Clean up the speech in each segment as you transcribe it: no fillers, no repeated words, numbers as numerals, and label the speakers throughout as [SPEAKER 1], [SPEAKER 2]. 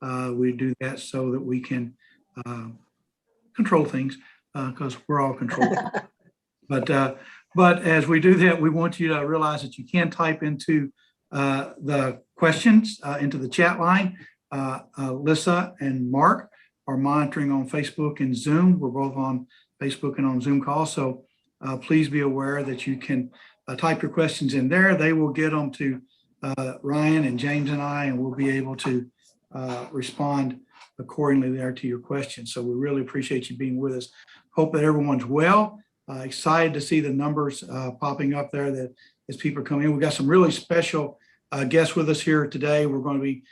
[SPEAKER 1] We do that so that we can control things because we're all controlled. But as we do that, we want you to realize that you can type into the questions into the chat line. Lissa and Mark are monitoring on Facebook and Zoom. We're both on Facebook and on Zoom call. So please be aware that you can type your questions in there. They will get them to Ryan and James and I, and we'll be able to respond accordingly there to your questions. So we really appreciate you being with us. Hope that everyone's well. Excited to see the numbers popping up there that as people are coming in. We've got some really special guests with us here today. We're going to be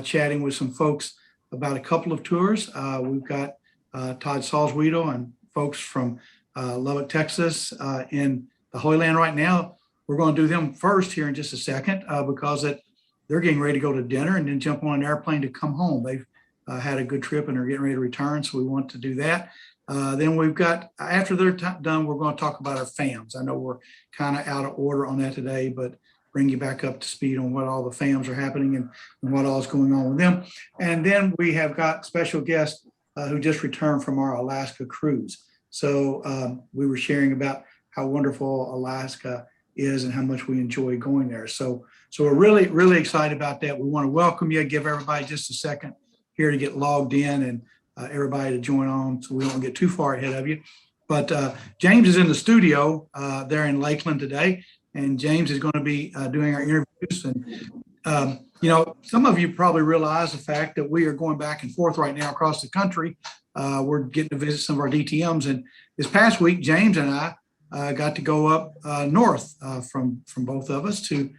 [SPEAKER 1] chatting with some folks about a couple of tours. We've got Todd Salzwedel and folks from Lubbock, Texas in the Holy Land right now. We're going to do them first here in just a second because they're getting ready to go to dinner and then jump on an airplane to come home. They've had a good trip and are getting ready to return, so we want to do that. Then we've got, after they're done, we're going to talk about our FAMs. I know we're kind of out of order on that today, but bring you back up to speed on what all the FAMs are happening and what all is going on with them. And then we have got special guests who just returned from our Alaska cruise. So we were sharing about how wonderful Alaska is and how much we enjoy going there. So we're really, really excited about that. We want to welcome you, give everybody just a second here to get logged in and everybody to join on so we don't get too far ahead of you. But James is in the studio there in Lakeland today, and James is going to be doing our interviews. And, you know, some of you probably realize the fact that we are going back and forth right now across the country. We're getting to visit some of our DTMs. And this past week, James and I got to go up north from both of us to,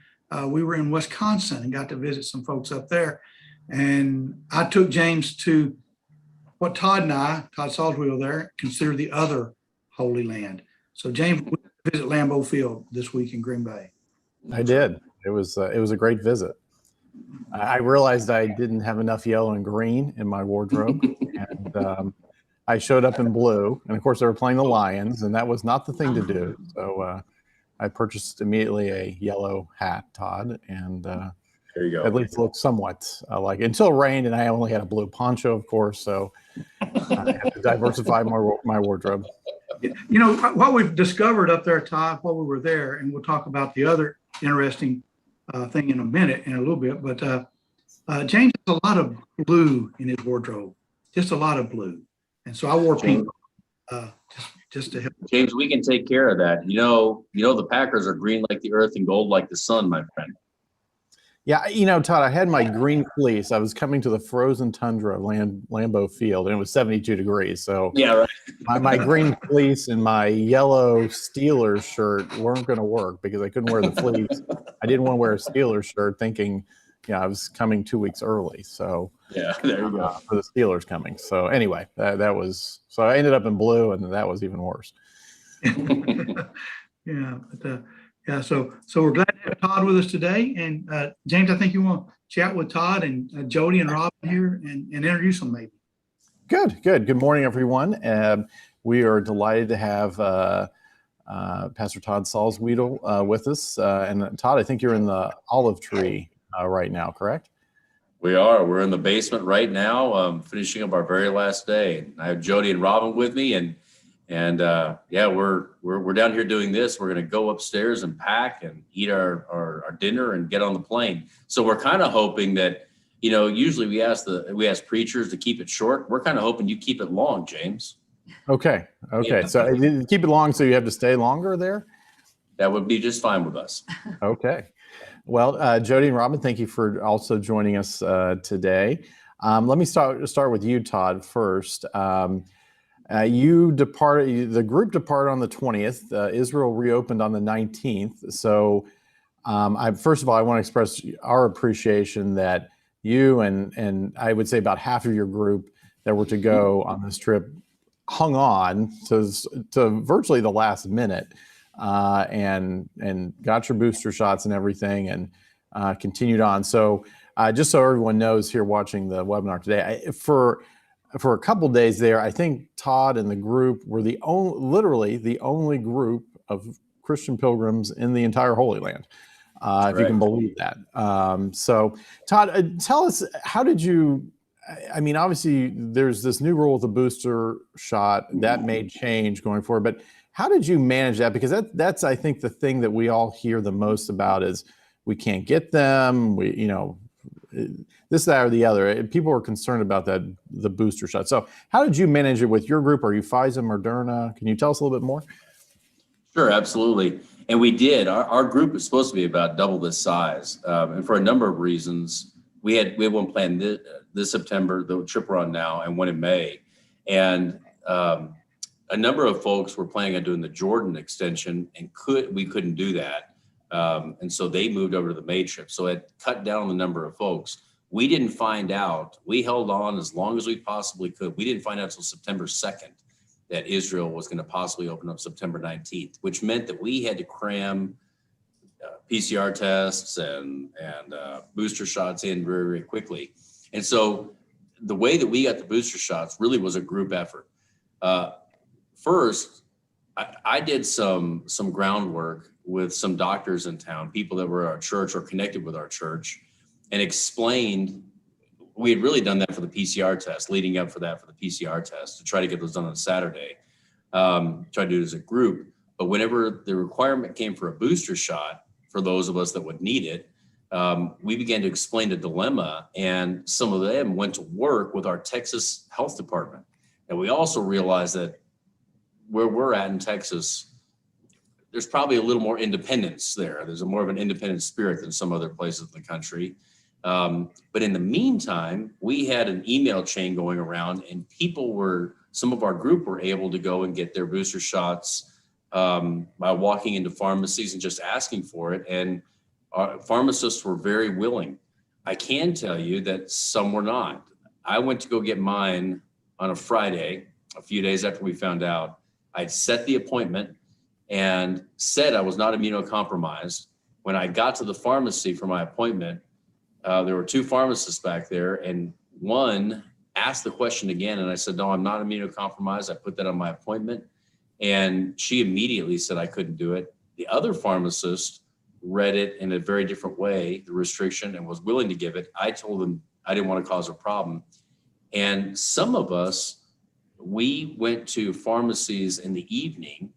[SPEAKER 1] we were in Wisconsin and got to visit some folks up there. And I took James to what Todd and I, Todd Salzwedel there, consider the other Holy Land. So James, we visit Lambeau Field this week in Green Bay.
[SPEAKER 2] I did. It was a great visit. I realized I didn't have enough yellow and green in my wardrobe, and I showed up in blue. And of course, they were playing the Lions, and that was not the thing to do. So I purchased immediately a yellow hat, Todd, and
[SPEAKER 3] there you go.
[SPEAKER 2] At least looked somewhat like it, until it rained, and I only had a blue poncho, of course. So I had to diversify my wardrobe.
[SPEAKER 1] You know, what we've discovered up there, Todd, while we were there, and we'll talk about the other interesting thing in a little bit, but James has a lot of blue in his wardrobe, just a lot of blue. And so I wore pink just to help.
[SPEAKER 3] James, we can take care of that. You know, the Packers are green like the earth and gold like the sun, my friend.
[SPEAKER 2] Yeah, you know, Todd, I had my green fleece. I was coming to the frozen tundra of Lambeau Field, and it was 72 degrees. So
[SPEAKER 3] yeah, right.
[SPEAKER 2] my green fleece and my yellow Steelers shirt weren't going to work because I couldn't wear the fleece. I didn't want to wear a Steelers shirt thinking, I was coming 2 weeks early. So
[SPEAKER 3] yeah, there you go.
[SPEAKER 2] For the Steelers coming. So anyway, that was – so I ended up in blue, and that was even worse.
[SPEAKER 1] Yeah, but yeah, so we're glad to have Todd with us today. And James, I think you want to chat with Todd and Jody and Robin here and introduce them maybe.
[SPEAKER 2] Good. Good morning, everyone. We are delighted to have Pastor Todd Salzwedel with us. And Todd, I think you're in the olive tree right now, correct?
[SPEAKER 3] We are. We're in the basement right now, finishing up our very last day. I have Jody and Robin with me, and yeah, we're down here doing this. We're going to go upstairs and pack and eat our dinner and get on the plane. So we're kind of hoping that, usually we ask preachers to keep it short. We're kind of hoping you keep it long, James.
[SPEAKER 2] Okay.
[SPEAKER 3] Yeah.
[SPEAKER 2] So keep it long, so you have to stay longer there?
[SPEAKER 3] That would be just fine with us.
[SPEAKER 2] Okay. Well, Jody and Robin, thank you for also joining us today. Let me start with you, Todd, first. The group departed on the 20th. Israel reopened on the 19th. So first of all, I want to express our appreciation that you and I would say about half of your group that were to go on this trip hung on to virtually the last minute and got your booster shots and everything and continued on. So just so everyone knows here watching the webinar today, for a couple of days there, I think Todd and the group were literally the only group of Christian pilgrims in the entire Holy Land, if you can believe that. So Todd, tell us, how did you I mean, obviously, there's this new rule with the booster shot that may change going forward. But how did you manage that? Because that's I think the thing that we all hear the most about is we can't get them. This, that, or the other. People are concerned about that, the booster shot. So how did you manage it with your group? Are you Pfizer, Moderna? Can you tell us a little bit more?
[SPEAKER 3] Sure, absolutely. And we did. Our group is supposed to be about double this size, and for a number of reasons. We had one planned this September, the trip we're on now, and one in May. And a number of folks were planning on doing the Jordan extension, and we couldn't do that. And so they moved over to the May trip. So it cut down the number of folks. We didn't find out. We held on as long as we possibly could. We didn't find out until September 2nd that Israel was going to possibly open up September 19th, which meant that we had to cram PCR tests and booster shots in very, very quickly. And so the way that we got the booster shots really was a group effort. First, I did some groundwork with some doctors in town, people that were at our church or connected with our church, and explained we had really done that for the PCR test, leading up for the PCR test to try to get those done on Saturday. Try to do it as a group. But whenever the requirement came for a booster shot, for those of us that would need it, we began to explain the dilemma, and some of them went to work with our Texas Health Department. And we also realized that where we're at in Texas, there's probably a little more independence there. There's more of an independent spirit than some other places in the country. But in the meantime, we had an email chain going around, and some of our group were able to go and get their booster shots by walking into pharmacies and just asking for it. And our pharmacists were very willing. I can tell you that some were not. I went to go get mine on a Friday, a few days after we found out. I'd set the appointment and said I was not immunocompromised. When I got to the pharmacy for my appointment, there were two pharmacists back there, and one asked the question again, and I said, no, I'm not immunocompromised. I put that on my appointment, and she immediately said I couldn't do it. The other pharmacist read it in a very different way, the restriction, and was willing to give it. I told them I didn't want to cause a problem. And some of us, we went to pharmacies in the evening,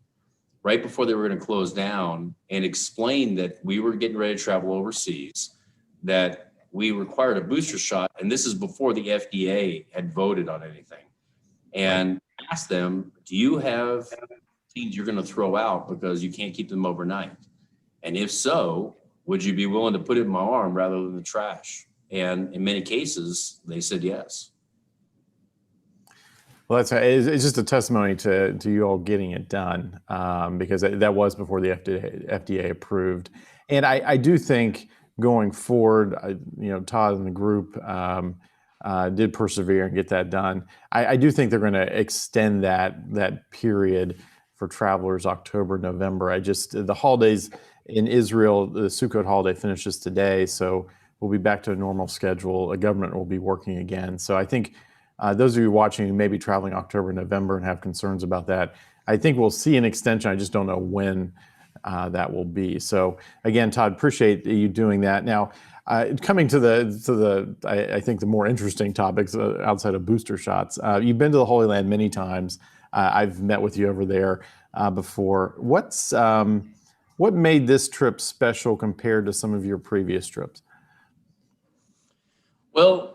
[SPEAKER 3] right before they were going to close down, and explained that we were getting ready to travel overseas, that we required a booster shot, and this is before the FDA had voted on anything, and asked them, do you have things you're going to throw out because you can't keep them overnight? And if so, would you be willing to put it in my arm rather than the trash? And in many cases, they said yes.
[SPEAKER 2] Well, it's just a testimony to you all getting it done, because that was before the FDA approved. And I do think going forward, Todd and the group did persevere and get that done. I do think they're going to extend that period for travelers, October, November. The holidays in Israel, the Sukkot holiday finishes today, so we'll be back to a normal schedule. The government will be working again. So I think those of you watching who may be traveling October, November and have concerns about that, I think we'll see an extension. I just don't know when that will be. So again, Todd, appreciate you doing that. Now, coming to the I think the more interesting topics outside of booster shots. You've been to the Holy Land many times. I've met with you over there before. What made this trip special compared to some of your previous trips?
[SPEAKER 3] Well,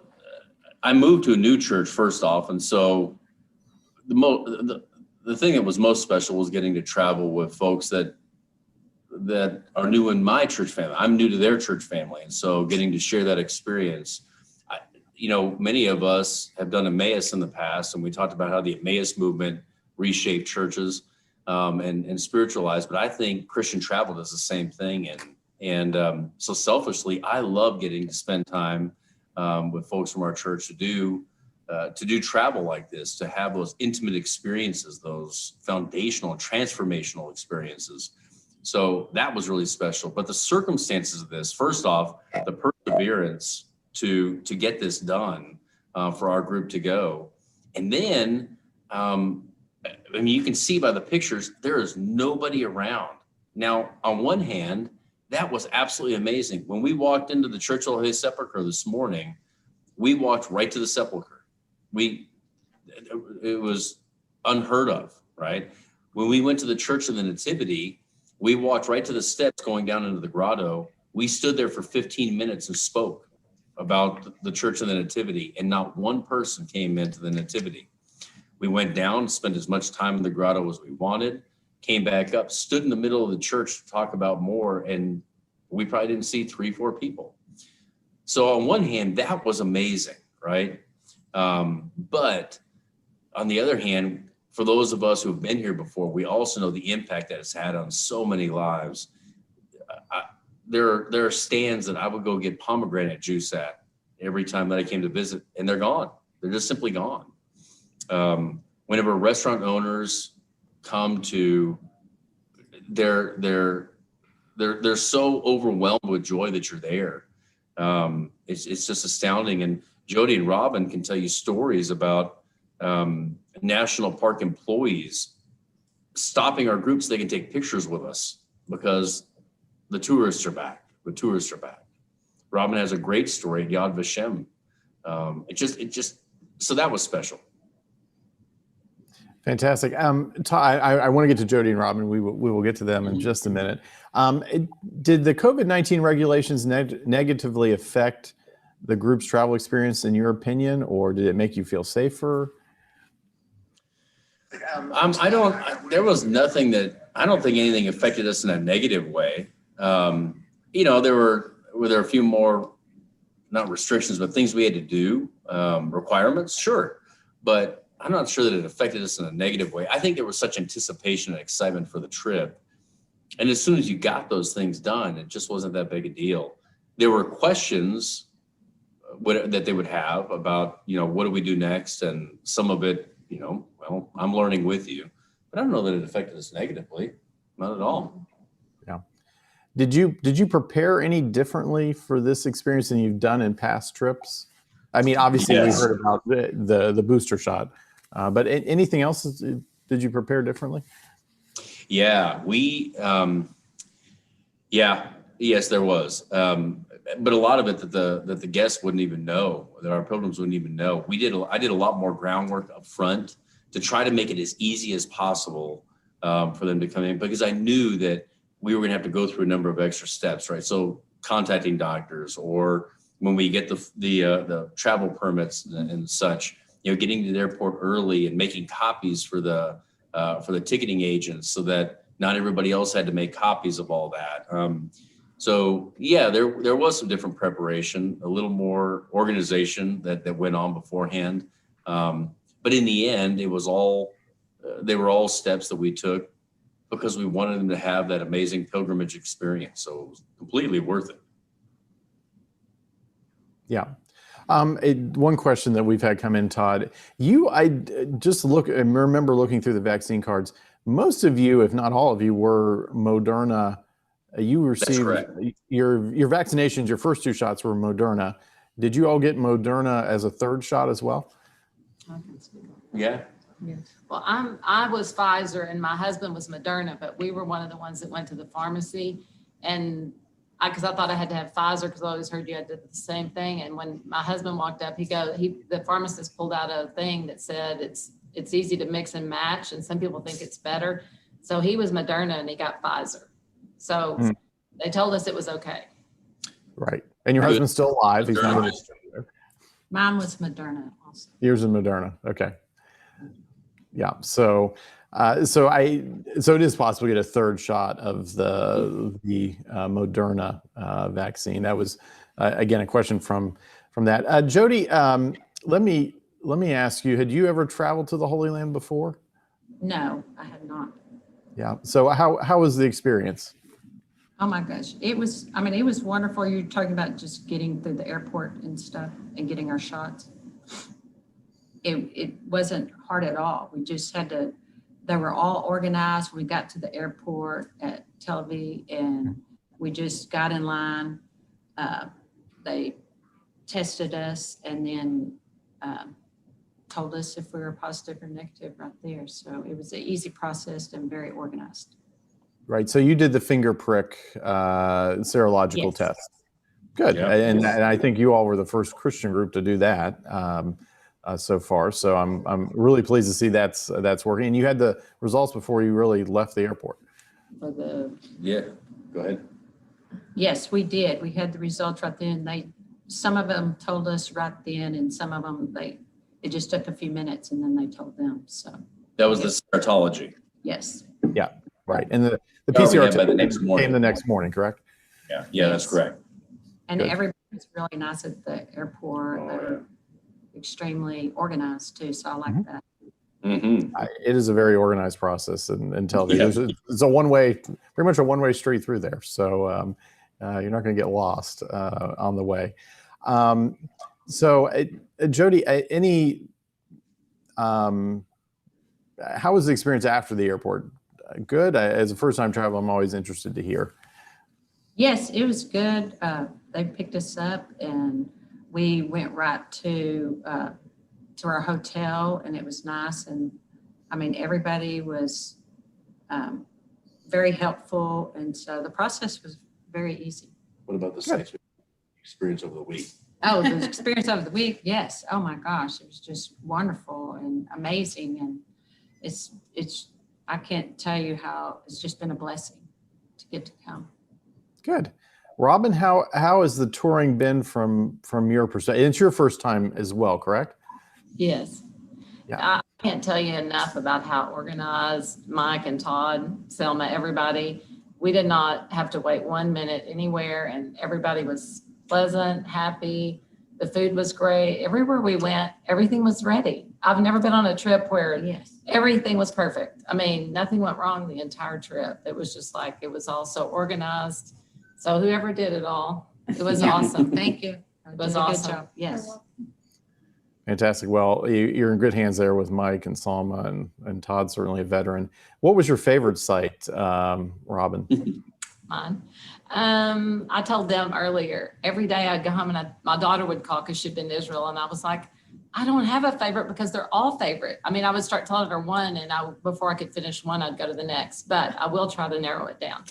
[SPEAKER 3] I moved to a new church first off, and so the thing that was most special was getting to travel with folks that are new in my church family. I'm new to their church family, and so getting to share that experience. Many of us have done Emmaus in the past, and we talked about how the Emmaus movement reshaped churches and spiritualized. But I think Christian travel does the same thing, and so selfishly, I love getting to spend time with folks from our church to do travel like this, to have those intimate experiences, those foundational, transformational experiences. So that was really special. But the circumstances of this, first off, the perseverance to get this done for our group to go. And then, you can see by the pictures, there is nobody around. Now, on one hand, that was absolutely amazing. When we walked into the Church of the Holy Sepulchre this morning, we walked right to the sepulcher. It was unheard of, right? When we went to the Church of the Nativity, we walked right to the steps going down into the grotto. We stood there for 15 minutes and spoke about the Church of the Nativity, and not one person came into the Nativity. We went down, spent as much time in the grotto as we wanted, came back up, stood in the middle of the church to talk about more, and we probably didn't see 3-4 people. So on one hand, that was amazing, right? But on the other hand, for those of us who have been here before, we also know the impact that it's had on so many lives. There are stands that I would go get pomegranate juice at every time that I came to visit, and they're gone. They're just simply gone. Whenever restaurant owners come to, they're so overwhelmed with joy that you're there. It's just astounding. And Jody and Robin can tell you stories about national park employees stopping our group so they can take pictures with us because the tourists are back. Robin has a great story at Yad Vashem. So that was special.
[SPEAKER 2] Fantastic. Todd, I want to get to Jody and Robin. We will get to them in just a minute. Did the COVID-19 regulations negatively affect the group's travel experience, in your opinion, or did it make you feel safer?
[SPEAKER 3] There was nothing I don't think anything affected us in a negative way. There were a few more, not restrictions, but things we had to do, requirements, sure. But I'm not sure that it affected us in a negative way. I think there was such anticipation and excitement for the trip. And as soon as you got those things done, it just wasn't that big a deal. There were questions that they would have about, what do we do next? And some of it, well, I'm learning with you. But I don't know that it affected us negatively. Not at all.
[SPEAKER 2] Yeah. Did you prepare any differently for this experience than you've done in past trips? I mean, obviously
[SPEAKER 3] Yes.
[SPEAKER 2] We heard about the booster shot, but anything else did you prepare differently?
[SPEAKER 3] Yeah, yes, there was. But a lot of it that the guests wouldn't even know, that our pilgrims wouldn't even know. I did a lot more groundwork up front to try to make it as easy as possible for them to come in, because I knew that we were going to have to go through a number of extra steps, right? So contacting doctors, or when we get the travel permits and such, getting to the airport early and making copies for the ticketing agents so that not everybody else had to make copies of all that. So yeah, there was some different preparation, a little more organization that went on beforehand. But in the end, they were all steps that we took because we wanted them to have that amazing pilgrimage experience. So it was completely worth it.
[SPEAKER 2] Yeah. One question that we've had come in, Todd, I just remember looking through the vaccine cards. Most of you, if not all of you, were Moderna. You received your vaccinations, your first 2 shots were Moderna. Did you all get Moderna as a 3rd shot as well?
[SPEAKER 4] I can speak.
[SPEAKER 3] Yeah.
[SPEAKER 4] Yes. Well, I was Pfizer and my husband was Moderna, but we were one of the ones that went to the pharmacy, and because I thought I had to have Pfizer because I always heard you had to do the same thing. And when my husband walked up, the pharmacist pulled out a thing that said it's easy to mix and match, and some people think it's better. So he was Moderna and he got Pfizer. So they told us it was okay.
[SPEAKER 2] Right. And your husband's still alive. He's not in
[SPEAKER 4] Mine was Moderna also.
[SPEAKER 2] Yours is Moderna. Okay. Yeah. So it is possible to get a 3rd shot of the Moderna vaccine. That was again a question from that. Jody, let me ask you: had you ever traveled to the Holy Land before?
[SPEAKER 4] No, I had not.
[SPEAKER 2] Yeah. So how was the experience?
[SPEAKER 4] Oh my gosh. It was wonderful. You're talking about just getting through the airport and stuff and getting our shots. It wasn't hard at all. We just they were all organized. We got to the airport at Tel Aviv and we just got in line. They tested us and then told us if we were positive or negative right there. So it was an easy process and very organized.
[SPEAKER 2] Right. So you did the finger prick serological
[SPEAKER 4] Yes.
[SPEAKER 2] test. Good.
[SPEAKER 3] Yeah.
[SPEAKER 2] And I think you all were the first Christian group to do that so far. So I'm really pleased to see that's working. And you had the results before you really left the airport.
[SPEAKER 4] For the,
[SPEAKER 3] Yeah, go ahead.
[SPEAKER 5] Yes, we did. We had the results right then. Some of them told us right then, and some of them, it just took a few minutes and then they told them. So,
[SPEAKER 3] That was the serontology.
[SPEAKER 5] yes.
[SPEAKER 2] Right. And the
[SPEAKER 3] Oh,
[SPEAKER 2] PCR
[SPEAKER 3] yeah, by the next
[SPEAKER 2] test
[SPEAKER 3] morning.
[SPEAKER 2] came the next morning, correct?
[SPEAKER 3] Yeah, that's correct.
[SPEAKER 5] And
[SPEAKER 2] Good.
[SPEAKER 5] everybody was really nice at the airport.
[SPEAKER 3] Oh,
[SPEAKER 5] They were extremely organized too. So I like
[SPEAKER 2] Mhm.
[SPEAKER 5] that.
[SPEAKER 3] Mm-hmm.
[SPEAKER 2] It is a very organized process and television.
[SPEAKER 3] Yeah.
[SPEAKER 2] It's a one-way, pretty much a one-way street through there. So you're not going to get lost on the way. Jody, how was the experience after the airport? Good. As a first-time traveler, I'm always interested to hear.
[SPEAKER 5] Yes, it was good. They picked us up and we went right to our hotel, and it was nice. And I mean, everybody was very helpful. And so the process was very easy.
[SPEAKER 3] What about the site experience over the week?
[SPEAKER 5] Oh, the experience of the week. Yes. Oh my gosh. It was just wonderful and amazing. And I can't tell you how it's just been a blessing to get to come.
[SPEAKER 2] Good. Robin, how has the touring been from your perspective? It's your first time as well, correct?
[SPEAKER 4] yes.
[SPEAKER 2] Yeah.
[SPEAKER 4] I can't tell you enough about how organized Mike and Todd, Selma, everybody. We did not have to wait 1 minute anywhere, and everybody was pleasant, happy. The food was great. Everywhere we went, everything was ready. I've never been on a trip where
[SPEAKER 5] Yes.
[SPEAKER 4] everything was perfect. I mean, nothing went wrong the entire trip. It was just like, it was all so organized. So whoever did it all, it was awesome.
[SPEAKER 5] Thank you.
[SPEAKER 4] It was
[SPEAKER 5] Did a good
[SPEAKER 4] awesome.
[SPEAKER 5] job. Yes.
[SPEAKER 2] Fantastic. Well, you're in good hands there with Mike and Salma, and Todd, certainly a veteran. What was your favorite site, Robin?
[SPEAKER 4] Mine. I told them earlier, every day I'd go home and my daughter would call because she'd been to Israel. And I was like, I don't have a favorite because they're all favorite. I mean, I would start telling her one, and before I could finish one, I'd go to the next, but I will try to narrow it down.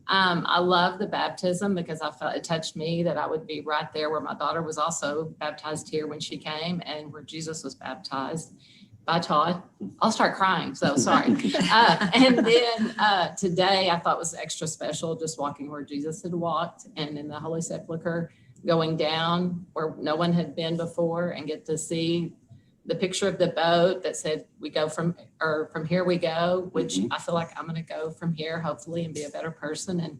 [SPEAKER 4] I love the baptism because I felt it touched me that I would be right there where my daughter was also baptized here when she came, and where Jesus was baptized by Todd. I'll start crying, so sorry. And then today I thought was extra special, just walking where Jesus had walked, and in the Holy Sepulchre, going down where no one had been before, and get to see the picture of the boat that said from here we go, which I feel like I'm going to go from here, hopefully, and be a better person. And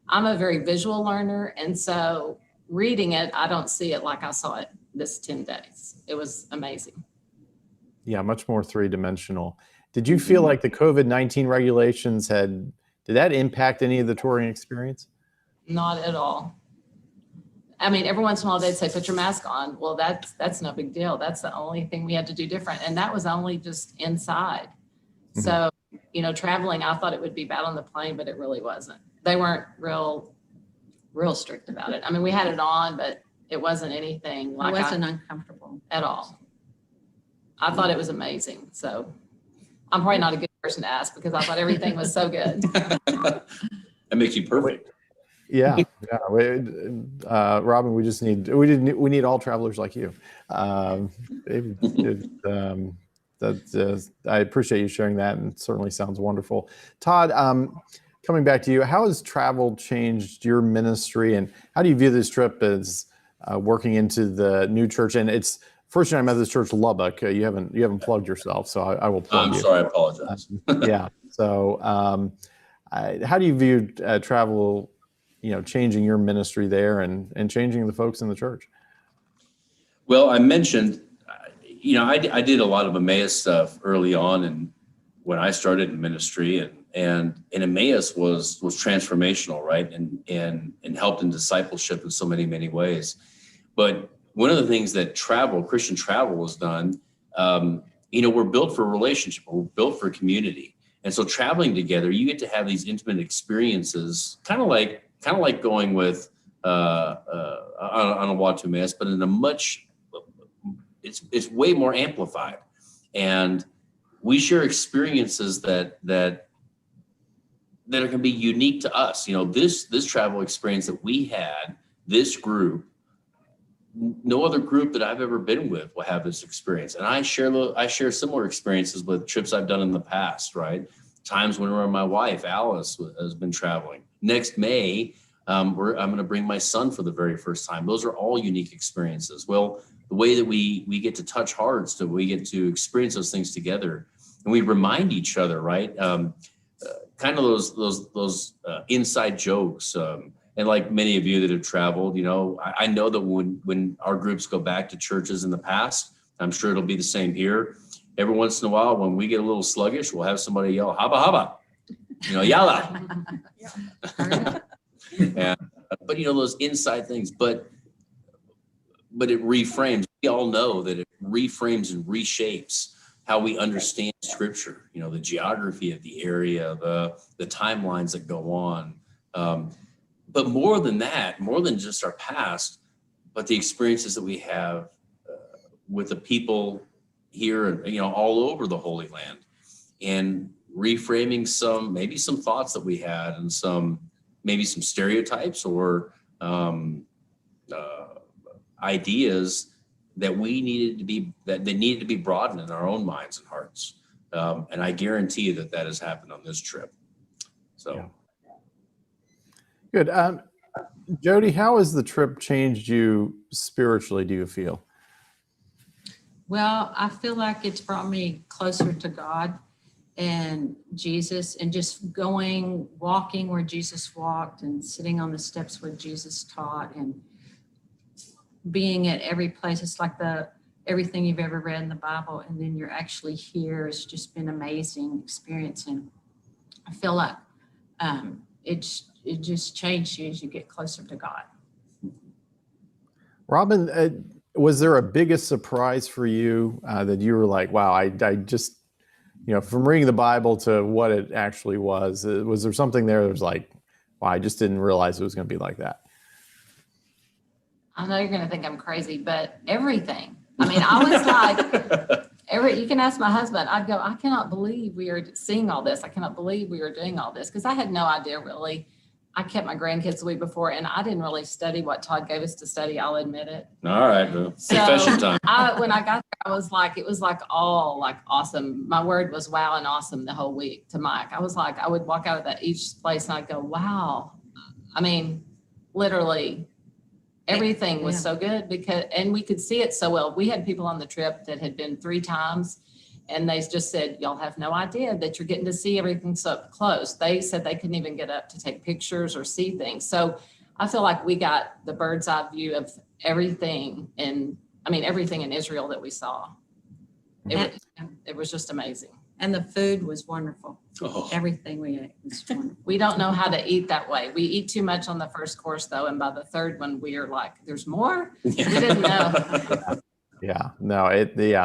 [SPEAKER 4] I'm a very visual learner. And so reading it, I don't see it like I saw it this 10 days. It was amazing.
[SPEAKER 2] Yeah, much more three-dimensional. Did you feel like the COVID-19 regulations did that impact any of the touring experience?
[SPEAKER 4] Not at all. I mean, every once in a while they'd say, put your mask on. Well, that's no big deal. That's the only thing we had to do different. And that was only just inside.
[SPEAKER 2] Mhm.
[SPEAKER 4] So, traveling, I thought it would be bad on the plane, but it really wasn't. They weren't real strict about it. I mean, we had it on, but it wasn't anything
[SPEAKER 5] It
[SPEAKER 4] like
[SPEAKER 5] wasn't uncomfortable.
[SPEAKER 4] at all. I thought it was amazing. So I'm probably not a good person to ask because I thought everything was so good.
[SPEAKER 3] That makes you perfect.
[SPEAKER 2] Yeah. Robin, we need all travelers like you. I appreciate you sharing that, and it certainly sounds wonderful. Todd, coming back to you, how has travel changed your ministry, and how do you view this trip as working into the new church? And it's First United Methodist Church Lubbock. You haven't plugged yourself, so I will plug
[SPEAKER 3] I'm
[SPEAKER 2] you.
[SPEAKER 3] sorry, I apologize.
[SPEAKER 2] Yeah. So, how do you view travel? Changing your ministry there and changing the folks in the church?
[SPEAKER 3] Well, I mentioned, I did a lot of Emmaus stuff early on, and when I started in ministry, and Emmaus was transformational, right? And helped in discipleship in so many, many ways. But one of the things that Christian travel has done, we're built for relationship, we're built for community. And so traveling together, you get to have these intimate experiences, kind of like going with on a walk to Emmaus, but in a much, it's way more amplified, and we share experiences that are going to be unique to us. This travel experience that we had this group, no other group that I've ever been with will have this experience. And I share similar experiences with trips I've done in the past, right? Times when my wife, Alice, has been traveling. Next May, I'm going to bring my son for the very first time. Those are all unique experiences. Well, the way that we get to touch hearts, that we get to experience those things together, and we remind each other, right? Kind of those inside jokes. And like many of you that have traveled, I know that when our groups go back to churches in the past, I'm sure it'll be the same here. Every once in a while, when we get a little sluggish, we'll have somebody yell, haba, haba, yalla. But those inside things, but it reframes. We all know that it reframes and reshapes how we understand scripture, the geography of the area, the timelines that go on. But more than that, more than just our past, but the experiences that we have with the people here and, all over the Holy Land, and reframing maybe some thoughts that we had, and maybe some stereotypes or ideas that needed to be broadened in our own minds and hearts. And I guarantee you that has happened on this trip. So.
[SPEAKER 2] Yeah. Good. Jody, how has the trip changed you spiritually, do you feel?
[SPEAKER 5] Well, I feel like it's brought me closer to God and Jesus, and just walking where Jesus walked, and sitting on the steps where Jesus taught, and being at every place. It's like everything you've ever read in the Bible, and then you're actually here. It's just been amazing experience. And I feel like it just changed you as you get closer to God.
[SPEAKER 2] Robin, was there a biggest surprise for you that you were like, wow, I just, from reading the Bible to what it actually was there something there that was like, wow, I just didn't realize it was going to be like that?
[SPEAKER 4] I know you're going to think I'm crazy, but everything. I mean, I was like, you can ask my husband. I'd go, I cannot believe we are seeing all this. I cannot believe we are doing all this, because I had no idea really. I kept my grandkids the week before, and I didn't really study what Todd gave us to study. I'll admit it.
[SPEAKER 3] All right. Confession time.
[SPEAKER 4] When I got there, it was like all like awesome. My word was wow and awesome the whole week to Mike. I was like, I would walk out of each place and I'd go, wow. I mean, literally everything was so good, and we could see it so well. We had people on the trip that had been 3 times, and they just said, y'all have no idea that you're getting to see everything so up close. They said they couldn't even get up to take pictures or see things. So I feel like we got the bird's eye view of everything everything in Israel that we saw. It was just amazing.
[SPEAKER 5] And the food was wonderful.
[SPEAKER 3] Oh.
[SPEAKER 5] Everything we ate was wonderful.
[SPEAKER 4] We don't know how to eat that way. We eat too much on the first course though. And by the third one, we are like, there's more? We didn't know.
[SPEAKER 2] Yeah, no,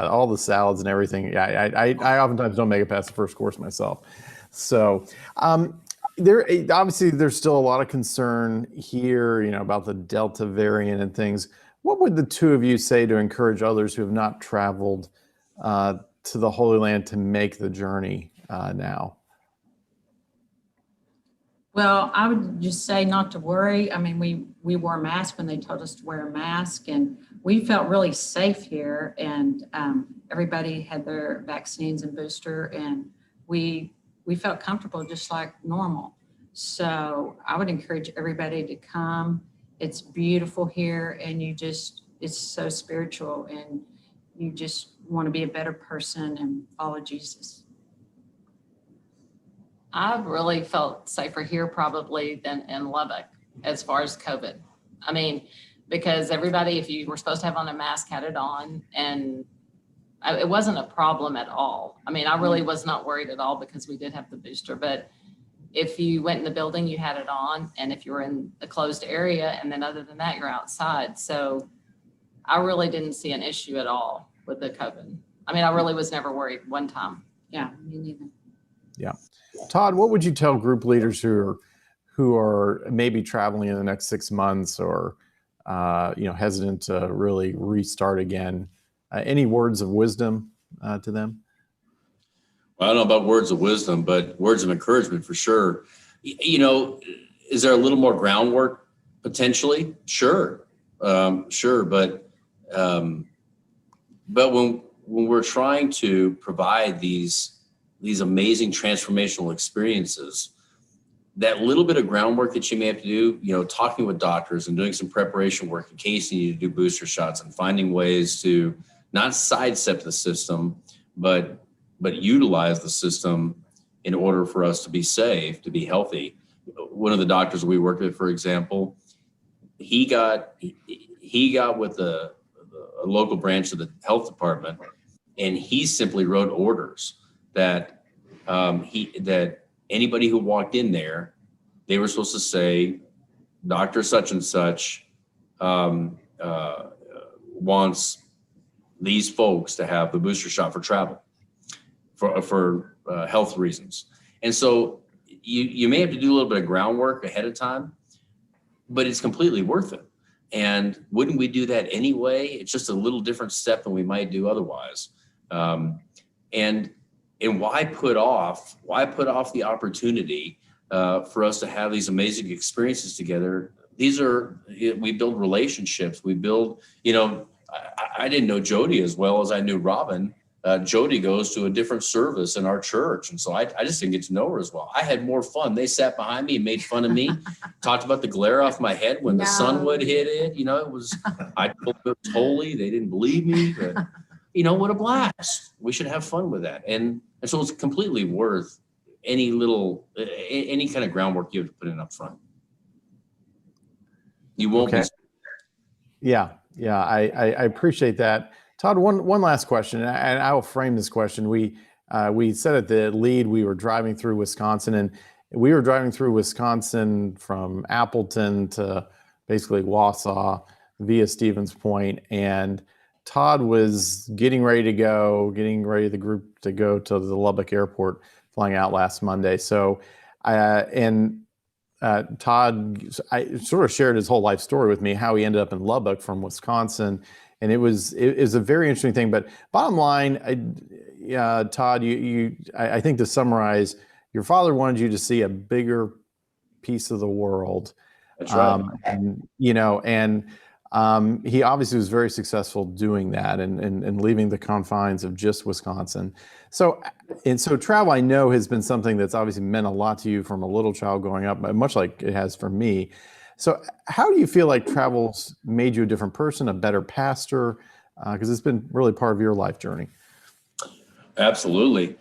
[SPEAKER 2] all the salads and everything. Yeah, I oftentimes don't make it past the first course myself. So obviously there's still a lot of concern here, about the Delta variant and things. What would the two of you say to encourage others who have not traveled to the Holy Land to make the journey now?
[SPEAKER 5] Well, I would just say not to worry. I mean, we wore a mask when they told us to wear a mask, and we felt really safe here, and everybody had their vaccines and booster, and we felt comfortable just like normal. So I would encourage everybody to come. It's beautiful here, and it's so spiritual, and you just want to be a better person and follow Jesus.
[SPEAKER 4] I've really felt safer here probably than in Lubbock as far as COVID. I mean, because everybody, if you were supposed to have on a mask, had it on, and it wasn't a problem at all. I mean, I really was not worried at all because we did have the booster, but if you went in the building, you had it on, and if you were in the closed area, and then other than that, you're outside. So I really didn't see an issue at all with the COVID. I mean, I really was never worried one time.
[SPEAKER 5] Yeah, me neither.
[SPEAKER 2] Yeah. Todd, what would you tell group leaders who are maybe traveling in the next 6 months or hesitant to really restart again? Any words of wisdom to them?
[SPEAKER 3] Well, I don't know about words of wisdom, but words of encouragement for sure. Is there a little more groundwork Potentially, sure, sure, but when we're trying to provide these amazing transformational experiences, that little bit of groundwork that you may have to do, talking with doctors and doing some preparation work in case you need to do booster shots and finding ways to not sidestep the system, but utilize the system in order for us to be safe, to be healthy. One of the doctors we worked with, for example, he got with a local branch of the health department, and he simply wrote orders that that anybody who walked in there, they were supposed to say, Dr. such and such wants these folks to have the booster shot for travel, for health reasons. And so you may have to do a little bit of groundwork ahead of time, but it's completely worth it. And wouldn't we do that anyway? It's just a little different step than we might do otherwise. And why put off the opportunity for us to have these amazing experiences together? We build relationships. We build, I didn't know Jody as well as I knew Robin. Jody goes to a different service in our church. And so I just didn't get to know her as well. I had more fun. They sat behind me and made fun of me, talked about the glare off my head when the sun would hit it. I told them it was holy. They didn't believe me, but what a blast. We should have fun with that. And so it's completely worth any kind of groundwork you have to put in up front. You won't
[SPEAKER 2] Okay.
[SPEAKER 3] be.
[SPEAKER 2] Yeah, I appreciate that. Todd, one last question, and I will frame this question. We said at the lead we were driving through Wisconsin, and we were driving through Wisconsin from Appleton to basically Wausau via Stevens Point, and Todd was getting ready the group to go to the Lubbock airport, flying out last Monday. So, Todd, I sort of shared his whole life story with me, how he ended up in Lubbock from Wisconsin. And it was a very interesting thing. But bottom line, Todd, I think to summarize, your father wanted you to see a bigger piece of the world.
[SPEAKER 3] That's right.
[SPEAKER 2] He obviously was very successful doing that and leaving the confines of just Wisconsin. So travel, I know, has been something that's obviously meant a lot to you from a little child growing up, much like it has for me. So how do you feel like travel's made you a different person, a better pastor? Because it's been really part of your life journey.
[SPEAKER 3] Absolutely.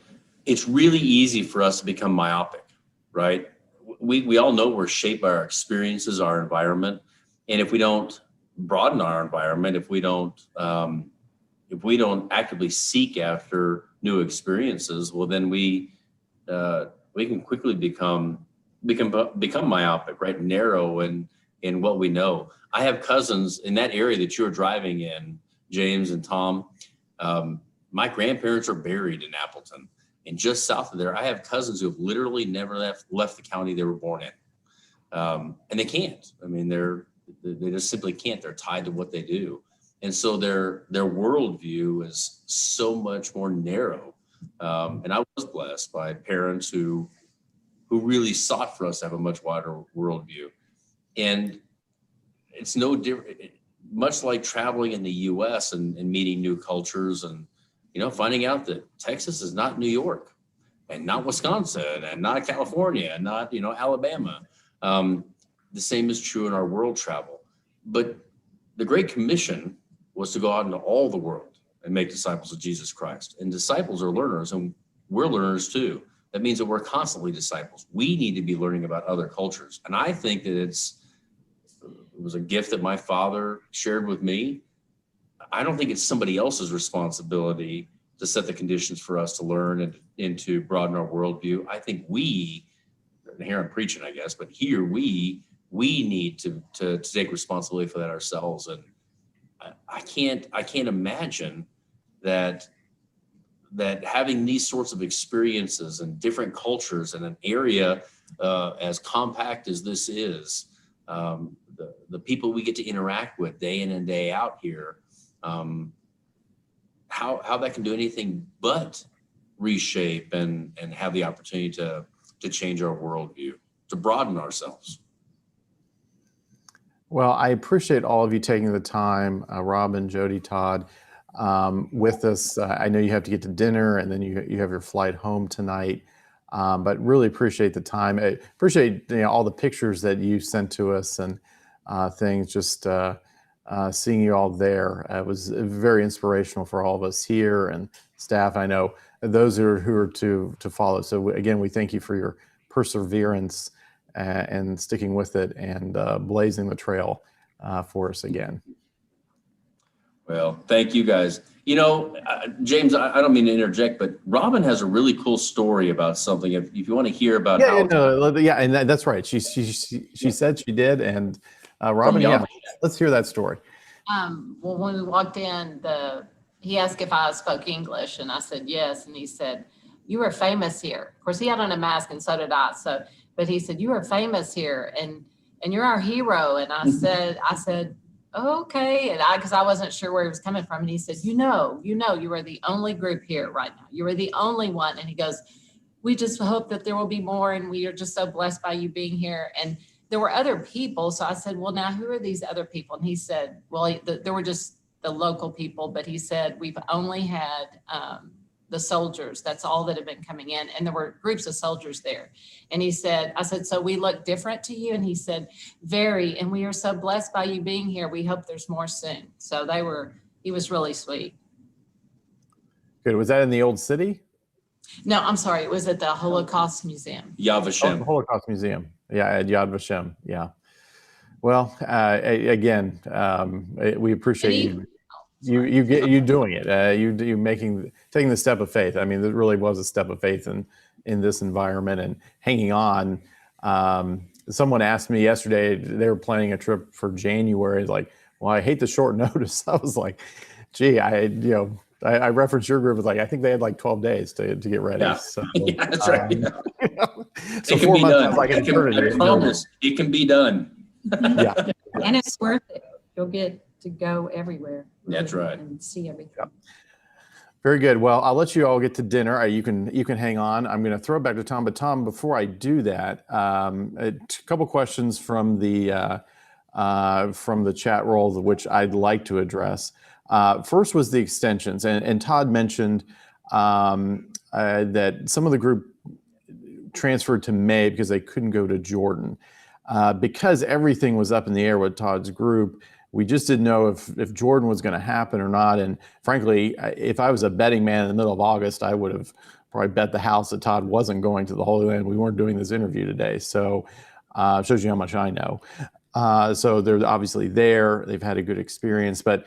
[SPEAKER 3] It's really easy for us to become myopic, right? We all know we're shaped by our experiences, our environment. And if we don't broaden our environment, if we don't actively seek after new experiences, well, then we can quickly become myopic, right? Narrow in what we know. I have cousins in that area that you're driving in, James and Tom. My grandparents are buried in Appleton, and just south of there, I have cousins who have literally never left the county they were born in, and they can't. I mean, they just simply can't. They're tied to what they do, and so their worldview is so much more narrow. And I was blessed by parents who really sought for us to have a much wider worldview. And it's no different, much like traveling in the US and meeting new cultures and, finding out that Texas is not New York and not Wisconsin and not California and not, Alabama. The same is true in our world travel. But the Great Commission was to go out into all the world and make disciples of Jesus Christ. And disciples are learners, and we're learners too. That means that we're constantly disciples. We need to be learning about other cultures. And I think that it was a gift that my father shared with me. I don't think it's somebody else's responsibility to set the conditions for us to learn and to broaden our worldview. I think here I'm preaching, I guess, but here we need to take responsibility for that ourselves. And I can't imagine that having these sorts of experiences and different cultures in an area as compact as this is, the people we get to interact with day in and day out here, how that can do anything but reshape and have the opportunity to change our worldview, to broaden ourselves.
[SPEAKER 2] Well, I appreciate all of you taking the time, Robin, Jody, Todd, with us. I know you have to get to dinner and then you have your flight home tonight, but really appreciate the time. I appreciate all the pictures that you sent to us and things. Just seeing you all there, it was very inspirational for all of us here and staff. I know those who are to follow. So again, we thank you for your perseverance and sticking with it and blazing the trail for us again.
[SPEAKER 3] Well, thank you guys. James, I don't mean to interject, but Robin has a really cool story about something. If you want to hear about
[SPEAKER 2] and that's right. She said she did, and Robin, let's hear that story.
[SPEAKER 4] Well, when we walked in, he asked if I spoke English, and I said yes, and he said, "You are famous here." Of course, he had on a mask, and so did I. But he said, "You are famous here, and you're our hero." And I said, "Okay," and because I wasn't sure where he was coming from, and he said, you are the only group here right now. You are the only one." And he goes, "We just hope that there will be more, and we are just so blessed by you being here." And there were other people, so I said, "Well, now who are these other people?" And he said, "Well, there were just the local people," but he said, "We've only had the soldiers. That's all that have been coming in." And there were groups of soldiers there. And he said, I said, "So we look different to you?" And he said, "Very. And we are so blessed by you being here. We hope there's more soon." So he was really sweet.
[SPEAKER 2] Good. Was that in the old city?
[SPEAKER 4] No, I'm sorry. It was at the Holocaust Museum.
[SPEAKER 3] Yad Vashem.
[SPEAKER 2] The Holocaust Museum. Yeah, at Yad Vashem. Yeah. Well, again, we appreciate you doing it. You taking the step of faith. I mean, it really was a step of faith in this environment and hanging on. Someone asked me yesterday, they were planning a trip for January. Like, well, I hate the short notice. I was like, gee, I referenced your group. It's like, I think they had like 12 days to get ready.
[SPEAKER 3] Yeah,
[SPEAKER 2] so,
[SPEAKER 3] yeah, that's right.
[SPEAKER 2] So
[SPEAKER 3] it can
[SPEAKER 2] 4
[SPEAKER 3] be
[SPEAKER 2] months
[SPEAKER 3] done.
[SPEAKER 2] sounds like an eternity.
[SPEAKER 3] It can be done.
[SPEAKER 2] Yeah.
[SPEAKER 5] And it's worth it. You'll get to go everywhere.
[SPEAKER 3] That's right.
[SPEAKER 5] And see everything.
[SPEAKER 2] Yeah. Very good. Well, I'll let you all get to dinner. You can hang on. I'm going to throw it back to Tom. But Tom, before I do that, a couple questions from the chat roll, which I'd like to address. First was the extensions, and Todd mentioned that some of the group transferred to May because they couldn't go to Jordan. Because everything was up in the air with Todd's group, we just didn't know if Jordan was going to happen or not. And frankly, if I was a betting man in the middle of August, I would have probably bet the house that Todd wasn't going to the Holy Land. We weren't doing this interview today. So it shows you how much I know. So they're obviously there. They've had a good experience, but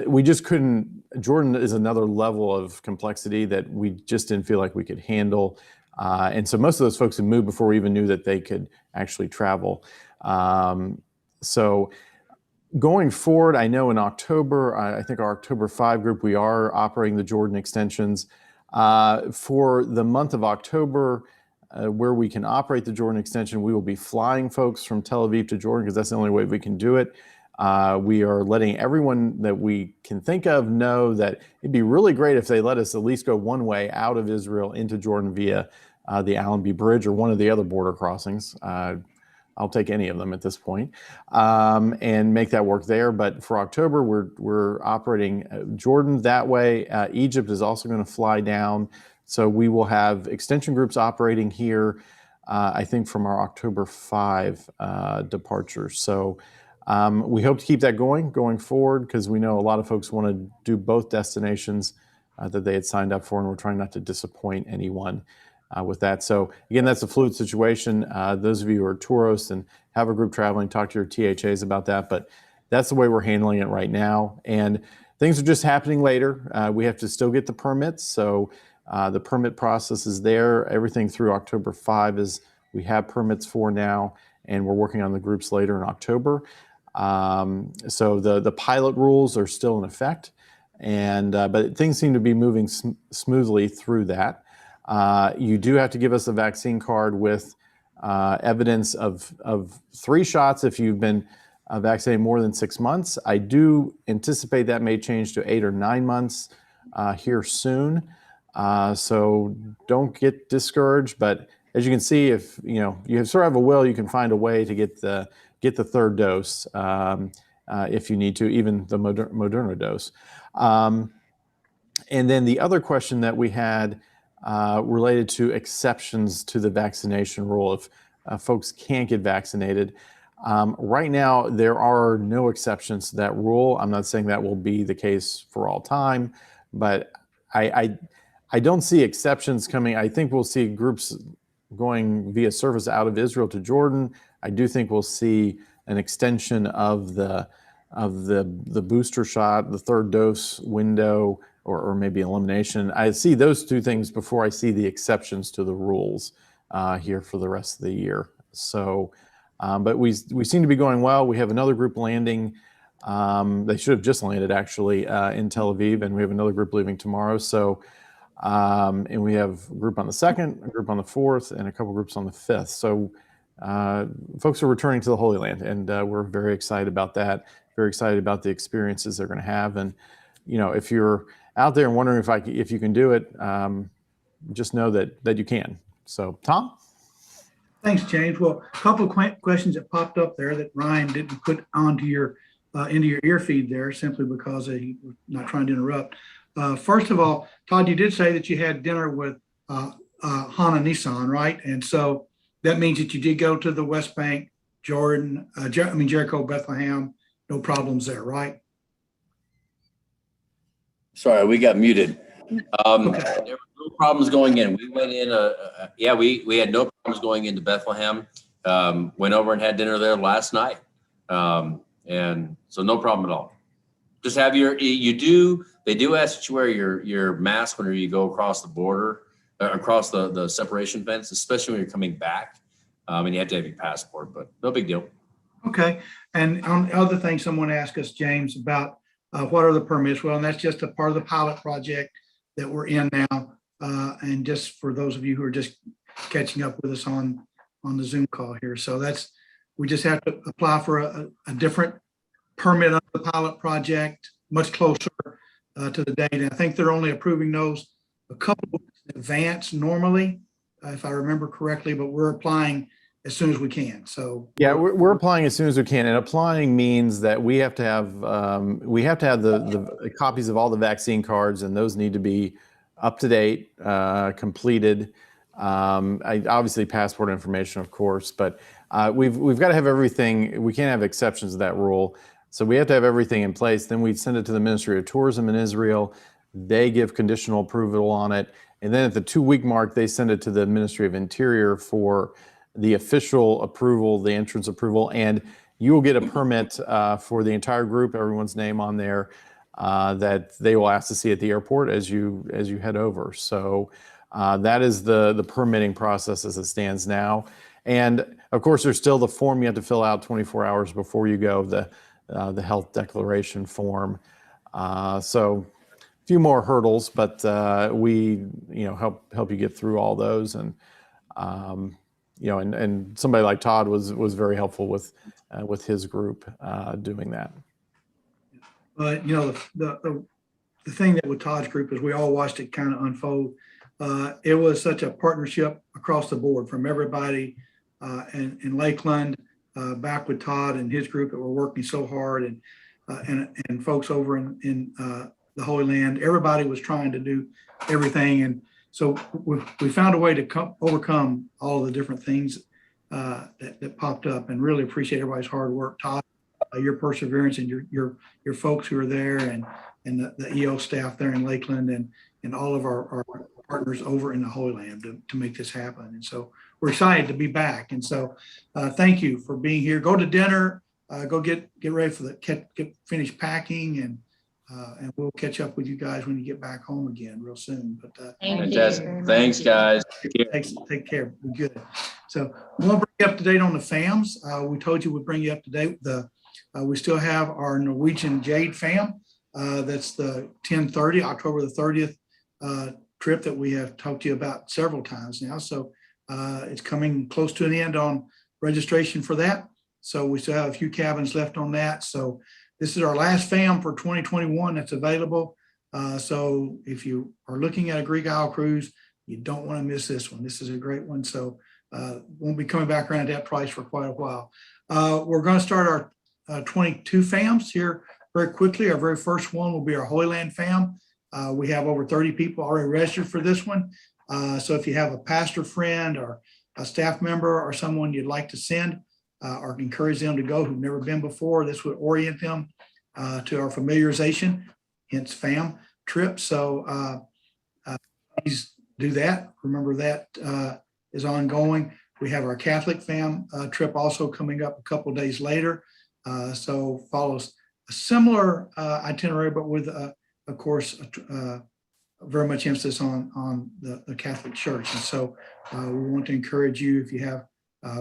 [SPEAKER 2] we just couldn't. Jordan is another level of complexity that we just didn't feel like we could handle. And so most of those folks had moved before we even knew that they could actually travel. So going forward, I know in October, I think our October 5 group, we are operating the Jordan extensions. For the month of October, where we can operate the Jordan extension, we will be flying folks from Tel Aviv to Jordan because that's the only way we can do it. We are letting everyone that we can think of know that it'd be really great if they let us at least go one way out of Israel into Jordan via the Allenby Bridge or one of the other border crossings. I'll take any of them at this point, and make that work there. But for October, we're operating Jordan that way. Egypt is also going to fly down. So we will have extension groups operating here, I think, from our October 5 departures. So we hope to keep that going forward because we know a lot of folks want to do both destinations that they had signed up for, and we're trying not to disappoint anyone with that. So again, that's a fluid situation. Those of you who are tourists and have a group traveling, talk to your THAs about that, but that's the way we're handling it right now. And things are just happening later. We have to still get the permits. So the permit process is there. Everything through October 5 is we have permits for now, and we're working on the groups later in October. So the pilot rules are still in effect, and but things seem to be moving smoothly through that. You do have to give us a vaccine card with evidence of 3 shots if you've been vaccinated more than 6 months. I do anticipate that may change to 8 or 9 months here soon. So don't get discouraged, but as you can see, if you sort of have a will, you can find a way to get get the third dose if you need to, even the Moderna dose. And then the other question that we had related to exceptions to the vaccination rule if folks can't get vaccinated. Right now, there are no exceptions to that rule. I'm not saying that will be the case for all time, but I don't see exceptions coming. I think we'll see groups going via service out of Israel to Jordan. I do think we'll see an extension of the booster shot, the third dose window, or maybe elimination. I see those two things before I see the exceptions to the rules here for the rest of the year. So, but we seem to be going well. We have another group landing. They should have just landed actually in Tel Aviv, and we have another group leaving tomorrow. So, and we have a group on the 2nd, a group on the 4th, and a couple groups on the 5th. So folks are returning to the Holy Land, and we're very excited about that. Very excited about the experiences they're going to have. And, you know, if you're out there and wondering if you can do it, just know that you can. So, Tom?
[SPEAKER 1] Thanks, James. Well, a couple of questions that popped up there that Ryan didn't put onto your into your ear feed there simply because he was not trying to interrupt. First of all, Todd, you did say that you had dinner with Hana Nissan, right? And so that means that you did go to the West Bank, Jordan, Jericho, Bethlehem, no problems there, right?
[SPEAKER 3] Sorry, we got muted. There were no problems going in. We went in, we had no problems going into Bethlehem. Went over and had dinner there last night. And so no problem at all. Just have they do ask that you wear your mask whenever you go across the border, across the separation fence, especially when you're coming back. And you have to have your passport, but no big deal.
[SPEAKER 1] Okay. And on the other thing, someone asked us, James, about what are the permits? Well, and that's just a part of the pilot project that we're in now. And just for those of you who are just catching up with us on the Zoom call here. So we just have to apply for a different permit on the pilot project, much closer to the date. And I think they're only approving those a couple of weeks in advance normally, if I remember correctly, but we're applying as soon as we can. So
[SPEAKER 2] yeah, we're applying as soon as we can, and applying means that we have to have the copies of all the vaccine cards, and those need to be up to date, completed. Obviously passport information, of course, but we've got to have everything. We can't have exceptions to that rule. So we have to have everything in place. Then we send it to the Ministry of Tourism in Israel. They give conditional approval on it. And then at the 2-week mark, they send it to the Ministry of Interior for the official approval, the entrance approval, and you will get a permit for the entire group, everyone's name on there, that they will ask to see at the airport as you head over. So that is the permitting process as it stands now. And of course, there's still the form you have to fill out 24 hours before you go, the health declaration form. So a few more hurdles, but we help you get through all those. And and somebody like Todd was very helpful with his group doing that.
[SPEAKER 1] But the thing that with Todd's group is we all watched it kind of unfold. It was such a partnership across the board from everybody in Lakeland, back with Todd and his group that were working so hard, and folks over in the Holy Land. Everybody was trying to do everything, and so we found a way to overcome all of the different things that popped up, and really appreciate everybody's hard work. Todd, your perseverance, and your folks who are there, and the EO staff there in Lakeland, and all of our partners over in the Holy Land to make this happen. And so we're excited to be back. And so thank you for being here. Go to dinner, go get ready for get finished packing, and we'll catch up with you guys when you get back home again real soon. But
[SPEAKER 3] fantastic. Thanks, guys.
[SPEAKER 1] Take care. We're good. So we'll bring you up to date on the FAMs. We told you we'd bring you up to date. We still have our Norwegian Jade FAM. That's the 10/30, October the 30th trip that we have talked to you about several times now. So it's coming close to an end on registration for that. So we still have a few cabins left on that. So this is our last FAM for 2021 that's available. So if you are looking at a Greek Isle cruise, you don't want to miss this one. This is a great one. So won't be coming back around at that price for quite a while. We're going to start our 22 FAMs here very quickly. Our very first one will be our Holy Land FAM. We have over 30 people already registered for this one. So if you have a pastor friend or a staff member or someone you'd like to send or encourage them to go who've never been before, this would orient them to our familiarization, hence FAM trip. So please do that. Remember that is ongoing. We have our Catholic FAM trip also coming up a couple of days later. So follows a similar itinerary, but with, of course, very much emphasis on the Catholic Church. And so we want to encourage you, if you have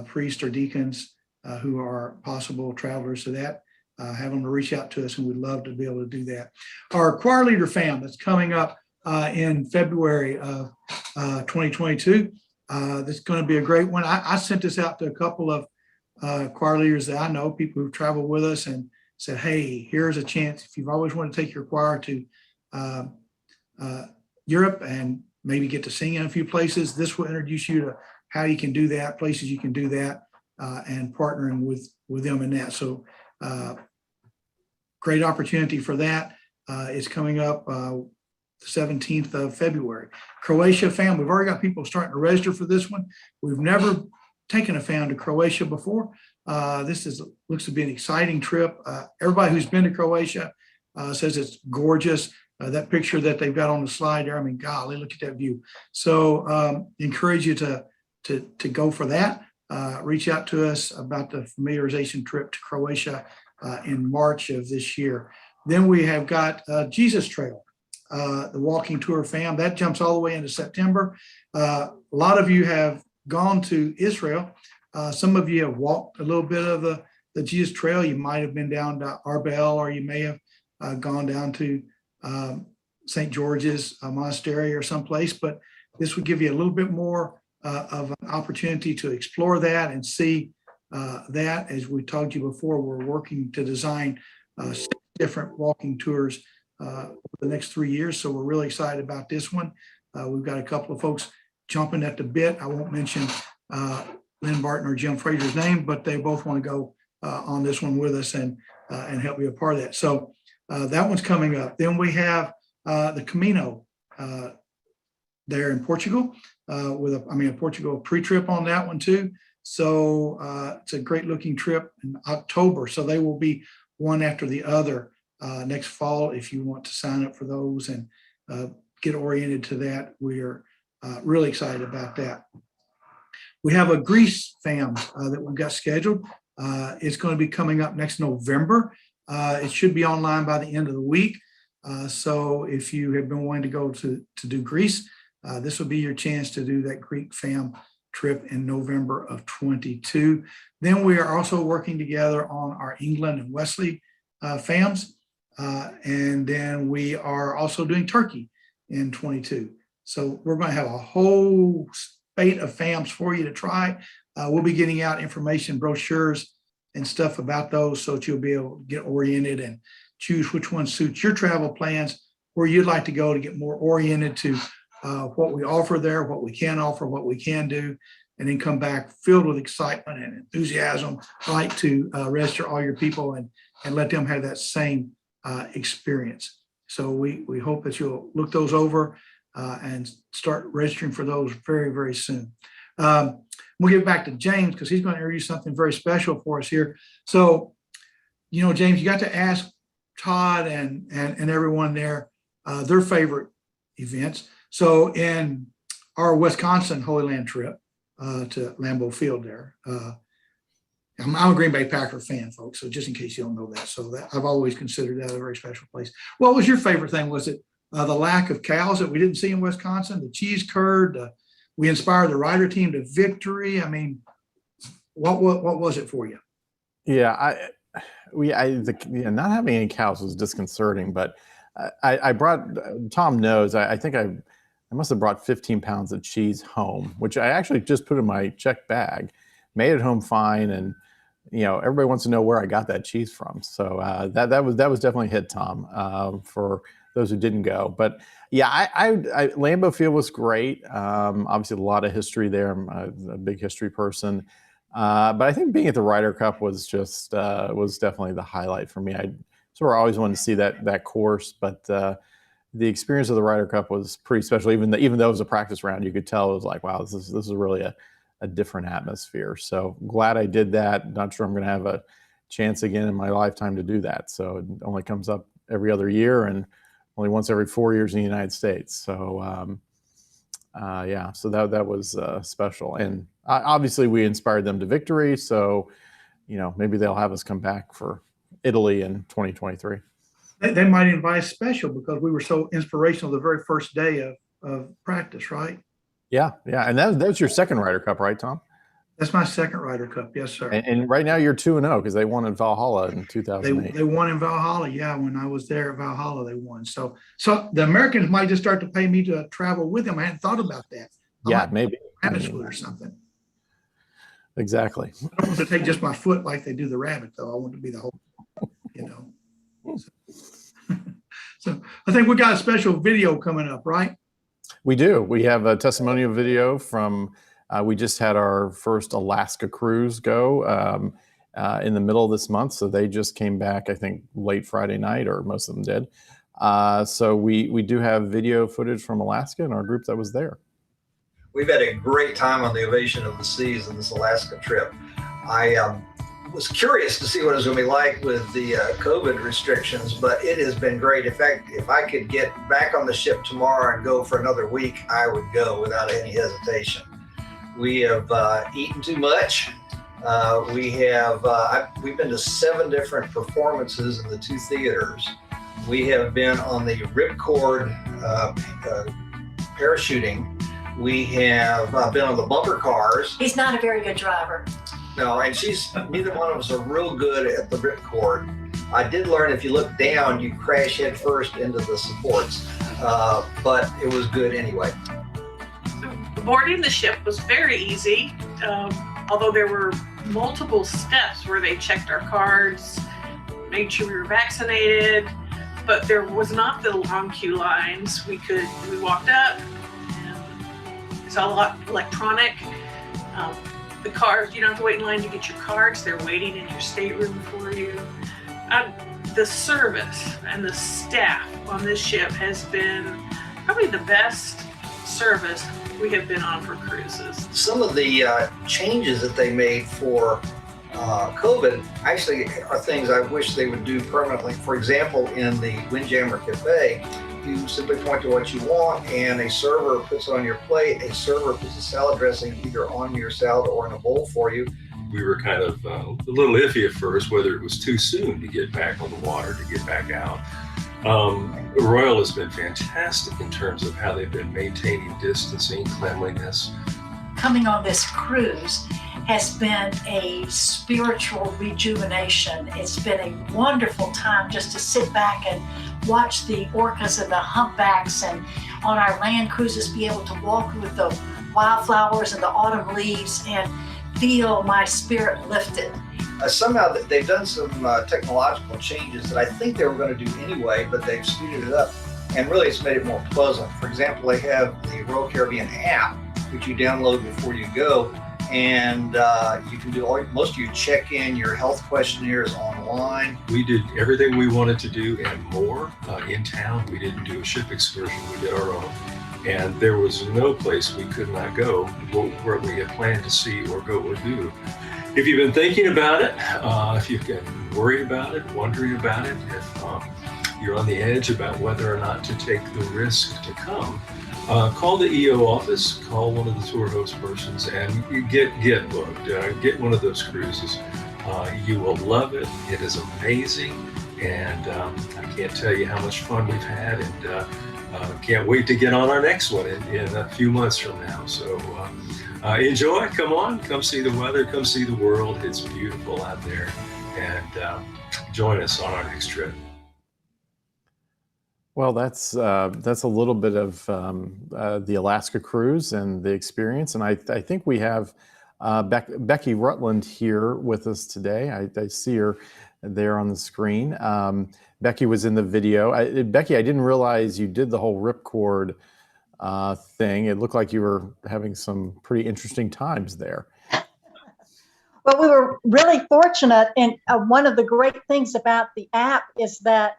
[SPEAKER 1] priests or deacons who are possible travelers to that, have them to reach out to us, and we'd love to be able to do that. Our choir leader FAM that's coming up in February of 2022. This is going to be a great one. I sent this out to a couple of choir leaders that I know, people who've traveled with us, and said, hey, here's a chance. If you've always wanted to take your choir to Europe and maybe get to sing in a few places, this will introduce you to how you can do that, places you can do that, and partnering with them in that. So great opportunity for that. It's coming up the 17th of February. Croatia FAM, we've already got people starting to register for this one. We've never taken a FAM to Croatia before. This looks to be an exciting trip. Everybody who's been to Croatia says it's gorgeous. That picture that they've got on the slide there, I mean, golly, look at that view. So encourage you to go for that. Reach out to us about the familiarization trip to Croatia in March of this year. Then we have got Jesus Trail, the walking tour FAM. That jumps all the way into September. A lot of you have gone to Israel. Some of you have walked a little bit of the Jesus Trail. You might have been down to Arbel, or you may have gone down to St. George's Monastery or someplace, but this would give you a little bit more of an opportunity to explore that and see that. As we told you before, we're working to design 6 different walking tours over the next 3 years. So we're really excited about this one. We've got a couple of folks jumping at the bit. I won't mention Lynn Barton or Jim Fraser's name, but they both want to go on this one with us and help be a part of that. So that one's coming up. Then we have the Camino there in Portugal with a Portugal pre-trip on that one too. So it's a great looking trip in October. So they will be one after the other next fall if you want to sign up for those and get oriented to that. We are really excited about that. We have a Greece FAM that we've got scheduled. It's going to be coming up next November. It should be online by the end of the week. So if you have been wanting to go to do Greece, this will be your chance to do that Greek FAM trip in November of 22. Then we are also working together on our England and Wesley FAMs. And then we are also doing Turkey in 22. So we're going to have a whole spate of FAMs for you to try. We'll be getting out information, brochures and stuff about those so that you'll be able to get oriented and choose which one suits your travel plans, where you'd like to go to get more oriented to what we offer there, what we can offer, what we can do, and then come back filled with excitement and enthusiasm, like to register all your people and let them have that same experience. So we hope that you'll look those over and start registering for those very, very soon. We'll get back to James because he's going to introduce something very special for us here. So, James, you got to ask Todd and everyone there their favorite events. So in our Wisconsin Holy Land trip to Lambeau Field there, I'm a Green Bay Packer fan, folks, so just in case you don't know that. So I've always considered that a very special place. What was your favorite thing? Was it the lack of cows that we didn't see in Wisconsin, the cheese curd, we inspired the rider team to victory? I mean, what was it for you?
[SPEAKER 2] Yeah, not having any cows was disconcerting, but I brought, Tom knows, I think I must have brought 15 pounds of cheese home, which I actually just put in my check bag, made it home fine. And, everybody wants to know where I got that cheese from. So that was definitely a hit, Tom, for those who didn't go. But yeah, Lambeau Field was great. Obviously a lot of history there. I'm a big history person. But I think being at the Ryder Cup was just was definitely the highlight for me. I sort of always wanted to see that course, but the experience of the Ryder Cup was pretty special. Even though it was a practice round, you could tell it was like, wow, this is really a different atmosphere. So glad I did that. Not sure I'm going to have a chance again in my lifetime to do that. So it only comes up every other year and only once every 4 years in the United States. So yeah, so that was special. And obviously we inspired them to victory. So, maybe they'll have us come back for Italy in 2023.
[SPEAKER 1] They might invite special because we were so inspirational the very first day of practice, right?
[SPEAKER 2] Yeah. And that's your second Ryder Cup, right, Tom?
[SPEAKER 1] That's my second Ryder Cup. Yes, sir.
[SPEAKER 2] And right now you're 2-0 because they won in Valhalla in 2008.
[SPEAKER 1] They won in Valhalla. Yeah, when I was there at Valhalla, they won. So the Americans might just start to pay me to travel with them. I hadn't thought about that.
[SPEAKER 2] Yeah, maybe.
[SPEAKER 1] Rabbit foot or something.
[SPEAKER 2] Exactly.
[SPEAKER 1] I don't want to take just my foot like they do the rabbit, though. I want to be the whole, So I think we got a special video coming up, right?
[SPEAKER 2] We do. We have a testimonial video from, we just had our first Alaska cruise go in the middle of this month. So they just came back, I think, late Friday night, or most of them did. So we do have video footage from Alaska and our group that was there.
[SPEAKER 6] We've had a great time on the Ovation of the Seas in this Alaska trip. I was curious to see what it was going to be like with the COVID restrictions, but it has been great. In fact, if I could get back on the ship tomorrow and go for another week, I would go without any hesitation. We have eaten too much. We've been to 7 different performances in the 2 theaters. We have been on the ripcord parachuting. We have been on the bumper cars.
[SPEAKER 7] He's not a very good driver.
[SPEAKER 6] No, and neither one of us are real good at the ripcord. I did learn if you look down, you crash head first into the supports, but it was good anyway.
[SPEAKER 8] Boarding the ship was very easy, although there were multiple steps where they checked our cards, made sure we were vaccinated, but there was not the long queue lines. We walked up, and it's all electronic. The cards, you don't have to wait in line to get your cards. They're waiting in your stateroom for you. The service and the staff on this ship has been probably the best service we have been on for cruises.
[SPEAKER 6] Some of the changes that they made for COVID actually are things I wish they would do permanently. For example, in the Windjammer Cafe, you simply point to what you want and a server puts it on your plate. A server puts the salad dressing either on your salad or in a bowl for you.
[SPEAKER 9] We were kind of a little iffy at first whether it was too soon to get back on the water, to get back out. Royal has been fantastic in terms of how they've been maintaining distancing, cleanliness.
[SPEAKER 7] Coming on this cruise has been a spiritual rejuvenation. It's been a wonderful time just to sit back and watch the orcas and the humpbacks, and on our land cruises be able to walk with the wildflowers and the autumn leaves and feel my spirit lifted.
[SPEAKER 6] Somehow they've done some technological changes that I think they were going to do anyway, but they've speeded it up, and really it's made it more pleasant. For example, they have the Royal Caribbean app, which you download before you go, and you can do most of your check-in, your health questionnaires online.
[SPEAKER 9] We did everything we wanted to do and more in town. We didn't do a ship excursion, we did our own. And there was no place we could not go where we had planned to see or go or do. If you've been thinking about it, if you've been worried about it, wondering about it, if you're on the edge about whether or not to take the risk to come, call the EO office, call one of the tour host persons, and you get booked. Get one of those cruises. You will love it. It is amazing, and I can't tell you how much fun we've had, and can't wait to get on our next one in a few months from now. So enjoy, come see the weather, come see the world. It's beautiful out there, and join us on our next trip.
[SPEAKER 2] Well, that's a little bit of the Alaska cruise and the experience, and I think we have Becky Rutland here with us today. I see her there on the screen. Becky was in the video. Becky, I didn't realize you did the whole ripcord thing. It looked like you were having some pretty interesting times there.
[SPEAKER 7] Well, we were really fortunate, and one of the great things about the app is that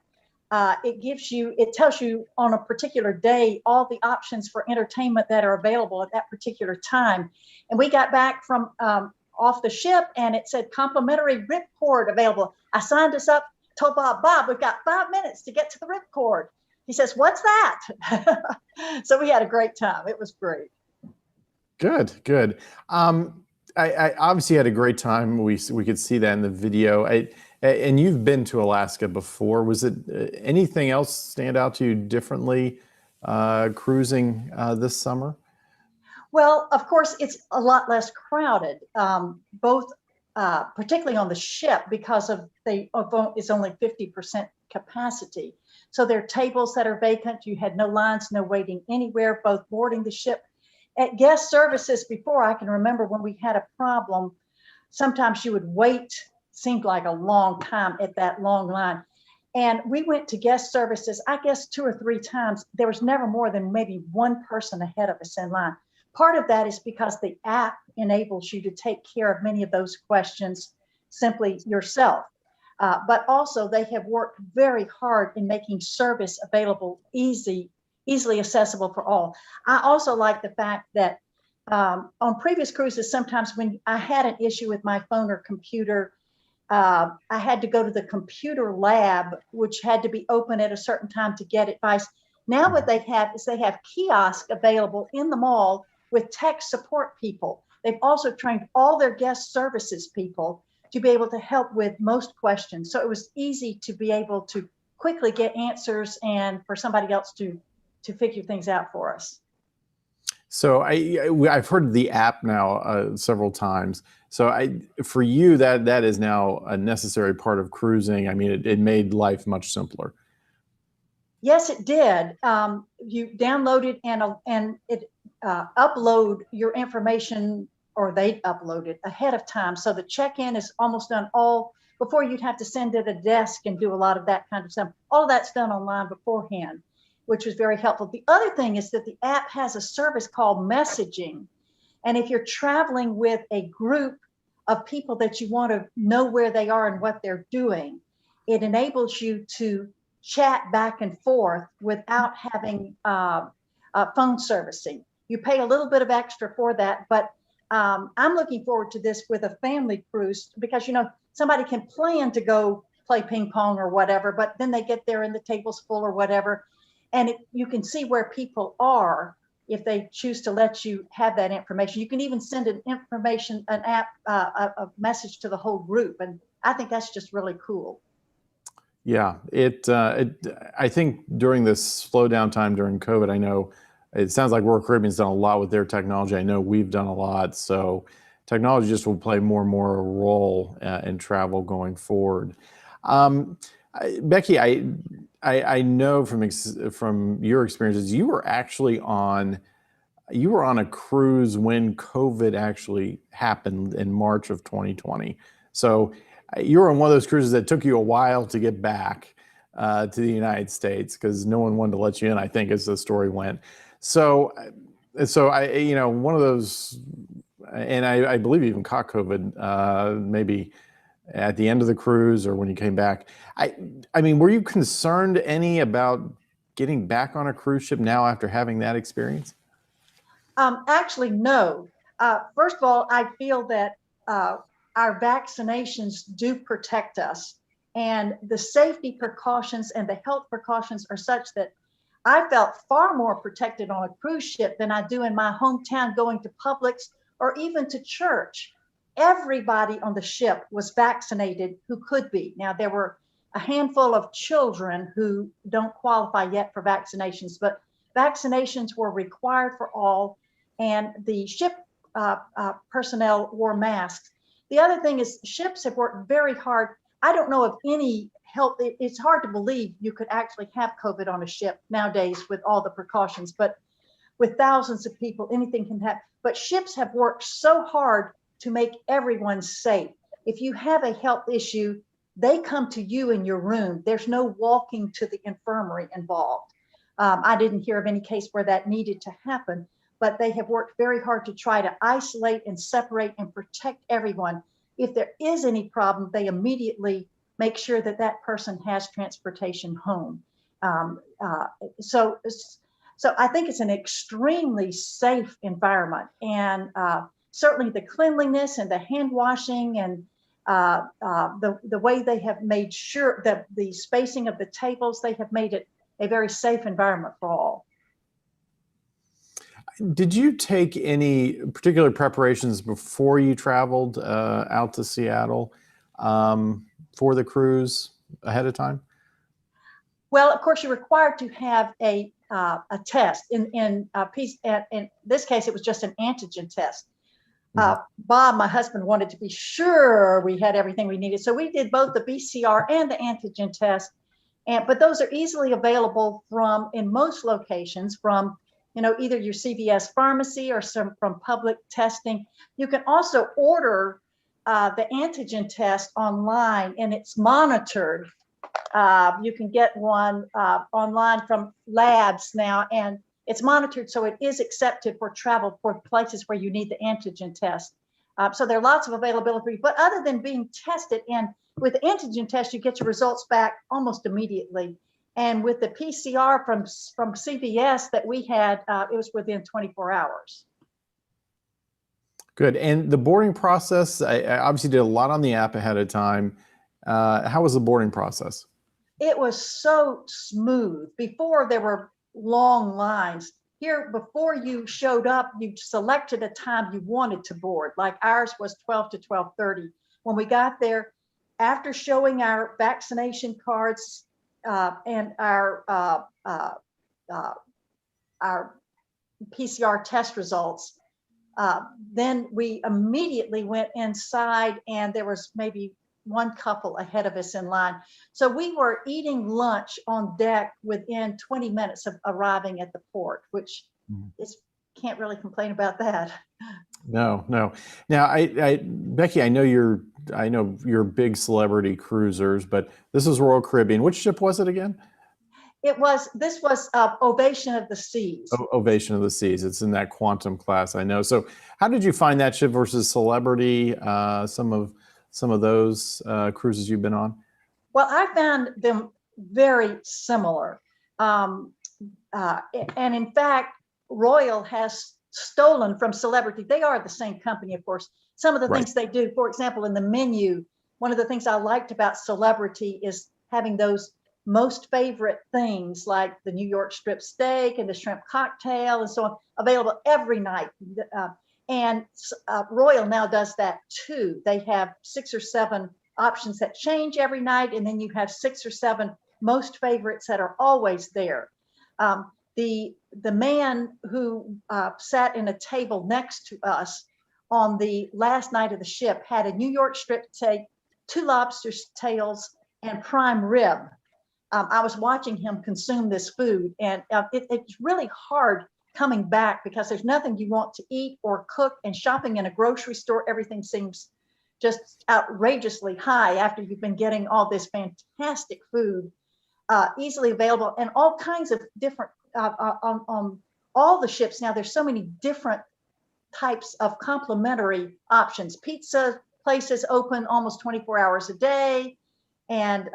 [SPEAKER 7] it tells you on a particular day all the options for entertainment that are available at that particular time. And we got back from off the ship, and it said complimentary ripcord available. I signed us up, told Bob, we've got 5 minutes to get to the ripcord. He says, "What's that?" So we had a great time. It was great.
[SPEAKER 2] Good. I obviously had a great time. We could see that in the video. And you've been to Alaska before. Was it anything else stand out to you differently cruising this summer?
[SPEAKER 7] Well, of course, it's a lot less crowded, both particularly on the ship because it's only 50% capacity. So there are tables that are vacant. You had no lines, no waiting anywhere, both boarding the ship. At guest services before, I can remember when we had a problem, sometimes you would wait, seemed like a long time at that long line. And we went to guest services, I guess 2 or 3 times. There was never more than maybe one person ahead of us in line. Part of that is because the app enables you to take care of many of those questions simply yourself. But also they have worked very hard in making service available, easily accessible for all. I also like the fact that on previous cruises, sometimes when I had an issue with my phone or computer, I had to go to the computer lab, which had to be open at a certain time to get advice. Now what they have is they have kiosks available in the mall with tech support people. They've also trained all their guest services people to be able to help with most questions. So it was easy to be able to quickly get answers and for somebody else to figure things out for us.
[SPEAKER 2] So I've heard the app now several times. So for you, that is now a necessary part of cruising. I mean, it made life much simpler.
[SPEAKER 7] Yes, it did. You download it and it upload your information, or they upload it ahead of time. So the check-in is almost done before you'd have to send it to a desk and do a lot of that kind of stuff. All of that's done online beforehand, which was very helpful. The other thing is that the app has a service called messaging. And if you're traveling with a group of people that you want to know where they are and what they're doing, it enables you to chat back and forth without having phone servicing. You pay a little bit of extra for that, but I'm looking forward to this with a family cruise because, somebody can plan to go play ping pong or whatever, but then they get there and the table's full or whatever. And you can see where people are if they choose to let you have that information. You can even send a message to the whole group. And I think that's just really cool.
[SPEAKER 2] Yeah, I think during this slow down time during COVID, I know it sounds like Royal Caribbean's done a lot with their technology. I know we've done a lot. So technology just will play more and more a role in travel going forward. Becky, I know from your experiences, you were on a cruise when COVID actually happened in March of 2020. So you were on one of those cruises that took you a while to get back to the United States because no one wanted to let you in, I think, as the story went. So I, one of those, and I believe you even caught COVID maybe at the end of the cruise or when you came back. I mean, were you concerned any about getting back on a cruise ship now after having that experience?
[SPEAKER 7] Actually, no. First of all, I feel that our vaccinations do protect us, and the safety precautions and the health precautions are such that I felt far more protected on a cruise ship than I do in my hometown going to Publix or even to church. Everybody on the ship was vaccinated who could be. Now, there were a handful of children who don't qualify yet for vaccinations, but vaccinations were required for all, and the ship personnel wore masks. The other thing is ships have worked very hard. I don't know of any help. It's hard to believe you could actually have COVID on a ship nowadays with all the precautions, but with thousands of people, anything can happen. But ships have worked so hard to make everyone safe. If you have a health issue, they come to you in your room. There's no walking to the infirmary involved. I didn't hear of any case where that needed to happen, but they have worked very hard to try to isolate and separate and protect everyone. if there is any problem, they immediately make sure that that person has transportation home. Um, uh, so, so I think it's an extremely safe environment, and certainly the cleanliness and the hand washing and the way they have made sure that the spacing of the tables, they have made it a very safe environment for all.
[SPEAKER 2] Did you take any particular preparations before you traveled out to Seattle for the cruise ahead of time?
[SPEAKER 7] Well, of course, you're required to have a test. In this case, it was just an antigen test. Bob, my husband, wanted to be sure we had everything we needed, so we did both the BCR and the antigen test. But those are easily available from, in most locations, from either your CVS pharmacy or from public testing. You can also order the antigen test online, and it's monitored. You can get one online from labs now, and it's monitored, so it is accepted for travel for places where you need the antigen test. So there are lots of availability, but other than being tested, and with the antigen test, you get your results back almost immediately. And with the PCR from CVS that we had, it was within 24 hours.
[SPEAKER 2] Good. And the boarding process, I obviously did a lot on the app ahead of time. How was the boarding process?
[SPEAKER 7] It was so smooth. Before, there were long lines. Here, before you showed up, you selected a time you wanted to board. Like ours was 12 to 12:30. When we got there, after showing our vaccination cards and our PCR test results, then we immediately went inside, and there was maybe one couple ahead of us in line. So we were eating lunch on deck within 20 minutes of arriving at the port, which is, can't really complain about that.
[SPEAKER 2] No. Now, Becky, I know you're big celebrity cruisers, but this is Royal Caribbean. Which ship was it again?
[SPEAKER 7] This was Ovation of the Seas.
[SPEAKER 2] Ovation of the Seas. It's in that quantum class, I know. So how did you find that ship versus Celebrity, some of those cruises you've been on?
[SPEAKER 7] Well, I found them very similar. And in fact, Royal has stolen from Celebrity. They are the same company, of course. Some of the things they do, for example, in the menu, one of the things I liked about Celebrity is having those most favorite things like the New York strip steak and the shrimp cocktail and so on available every night. And Royal now does that too. They have 6 or 7 options that change every night, and then you have 6 or 7 most favorites that are always there. The man who sat in a table next to us on the last night of the ship had a New York strip steak, 2 lobster tails, and prime rib. I was watching him consume this food, and it's really hard coming back because there's nothing you want to eat or cook, and shopping in a grocery store, everything seems just outrageously high after you've been getting all this fantastic food easily available, and all kinds of different on all the ships now. There's so many different types of complimentary options. Pizza places open almost 24 hours a day, and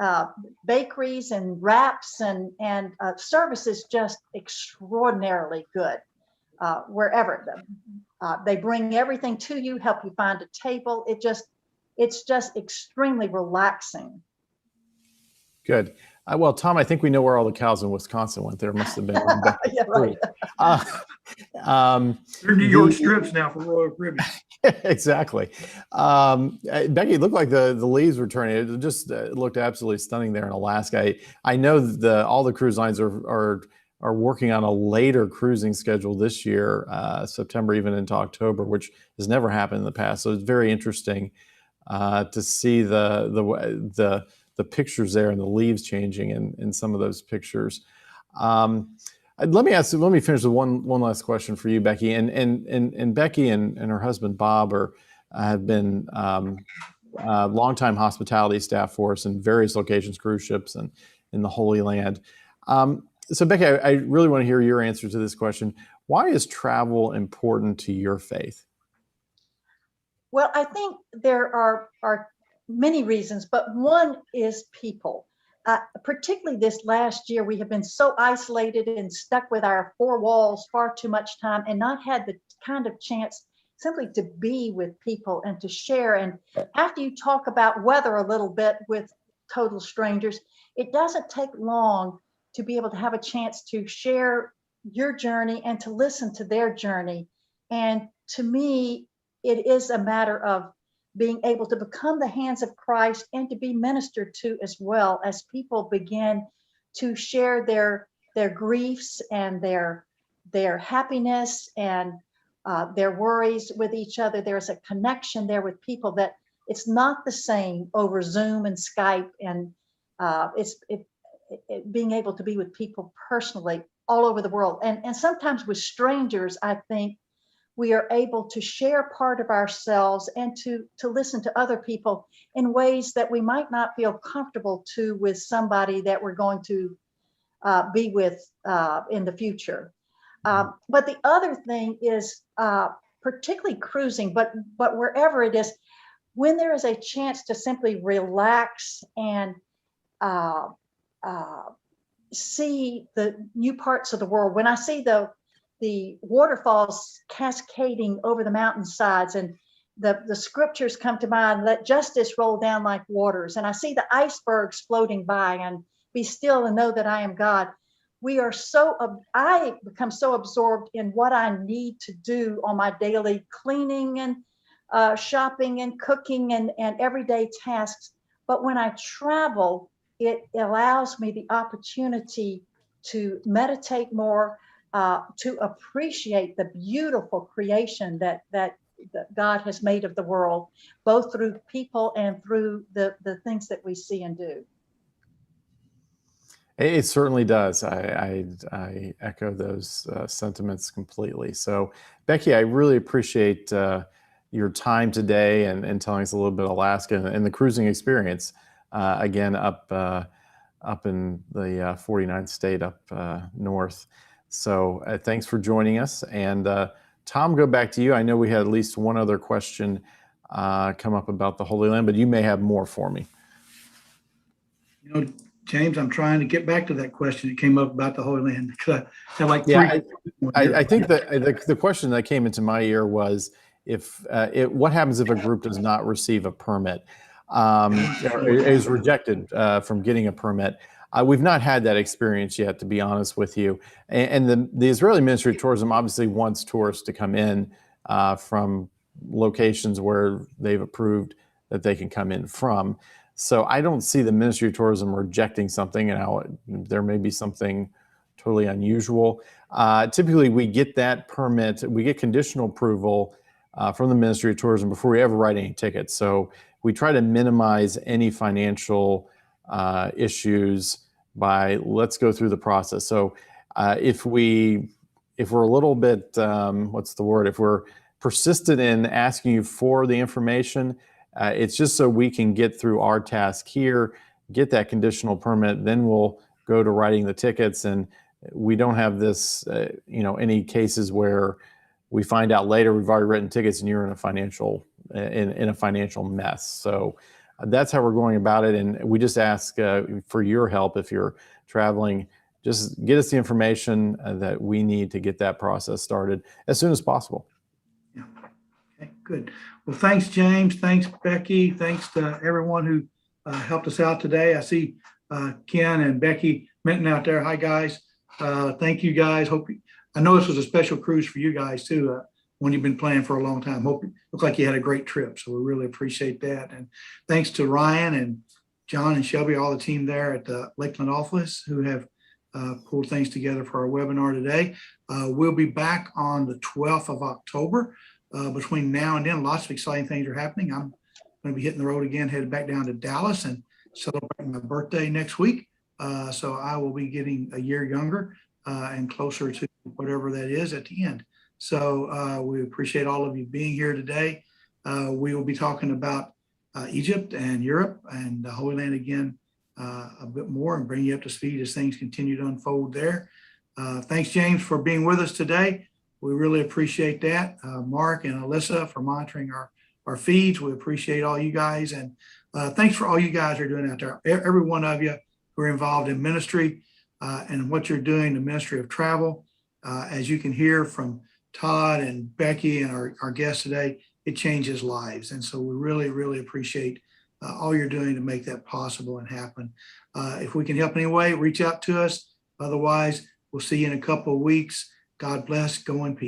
[SPEAKER 7] bakeries and wraps and service is just extraordinarily good wherever. They bring everything to you, help you find a table. It's just extremely relaxing.
[SPEAKER 2] Good. Well, Tom, I think we know where all the cows in Wisconsin went. There must have been.
[SPEAKER 7] Yeah, right.
[SPEAKER 1] They're New York strips now for Royal Caribbean.
[SPEAKER 2] Exactly. Becky, it looked like the leaves were turning. It just looked absolutely stunning there in Alaska. I know all the cruise lines are working on a later cruising schedule this year, September even into October, which has never happened in the past. So it's very interesting to see the pictures there and the leaves changing in some of those pictures. Let me finish with one last question for you, Becky. And Becky and her husband Bob have been longtime hospitality staff for us in various locations, cruise ships and in the Holy Land. So Becky, I really want to hear your answer to this question. Why is travel important to your faith?
[SPEAKER 7] Well, I think there are many reasons, but one is people. Particularly this last year, we have been so isolated and stuck with our four walls far too much time and not had the kind of chance simply to be with people and to share. And after you talk about weather a little bit with total strangers, it doesn't take long to be able to have a chance to share your journey and to listen to their journey. And to me, it is a matter of being able to become the hands of Christ and to be ministered to as well as people begin to share their griefs and their happiness and their worries with each other. There's a connection there with people that it's not the same over Zoom and Skype, and being able to be with people personally all over the world. And sometimes with strangers, I think we are able to share part of ourselves and to listen to other people in ways that we might not feel comfortable to with somebody that we're going to be with in the future. But the other thing is particularly cruising, but wherever it is, when there is a chance to simply relax and see the new parts of the world. When I see the waterfalls cascading over the mountainsides and the scriptures come to mind, let justice roll down like waters. And I see the icebergs floating by and be still and know that I am God. I become so absorbed in what I need to do on my daily cleaning and shopping and cooking and everyday tasks. But when I travel, it allows me the opportunity to meditate more, to appreciate the beautiful creation that God has made of the world, both through people and through the things that we see and do.
[SPEAKER 2] It certainly does. I echo those sentiments completely. So, Becky, I really appreciate your time today and telling us a little bit of Alaska and the cruising experience. Again, up in the 49th state up north. So thanks for joining us. And Tom, go back to you. I know we had at least one other question come up about the Holy Land, but you may have more for me.
[SPEAKER 1] You know, James, I'm trying to get back to that question that came up about the Holy Land. I think
[SPEAKER 2] that the question that came into my ear was what happens if a group does not receive a permit, or is rejected from getting a permit? We've not had that experience yet, to be honest with you. And the Israeli Ministry of Tourism obviously wants tourists to come in from locations where they've approved that they can come in from. So I don't see the Ministry of Tourism rejecting something, and there may be something totally unusual. Typically, we get that permit, we get conditional approval from the Ministry of Tourism before we ever write any tickets. So we try to minimize any financial issues by let's go through the process. So if we're a little bit, if we're persistent in asking you for the information, it's just so we can get through our task here, get that conditional permit, then we'll go to writing the tickets. And we don't have this, any cases where we find out later we've already written tickets and you're in a financial mess. So that's how we're going about it. And we just ask for your help if you're traveling. Just get us the information that we need to get that process started as soon as possible.
[SPEAKER 1] Yeah. Okay, good. Well, thanks, James. Thanks, Becky. Thanks to everyone who helped us out today. I see Ken and Becky Minton out there. Hi, guys. Thank you, guys. I know this was a special cruise for you guys, too. One you've been planning for a long time. Looked like you had a great trip, so we really appreciate that. And thanks to Ryan and John and Shelby, all the team there at the Lakeland office who have pulled things together for our webinar today. We'll be back on the 12th of October. Between now and then, lots of exciting things are happening. I'm going to be hitting the road again, headed back down to Dallas and celebrating my birthday next week. So I will be getting a year younger and closer to whatever that is at the end. So we appreciate all of you being here today. We will be talking about Egypt and Europe and the Holy Land again a bit more and bring you up to speed as things continue to unfold there. Thanks, James, for being with us today. We really appreciate that. Mark and Alyssa for monitoring our our feeds. We appreciate all you guys. And thanks for all you guys are doing out there. Every one of you who are involved in ministry and what you're doing, the ministry of travel. As you can hear from Todd and Becky and our guests today, it changes lives. And so we really, really appreciate all you're doing to make that possible and happen. If we can help in any way, reach out to us. Otherwise, we'll see you in a couple of weeks. God bless. Go in peace.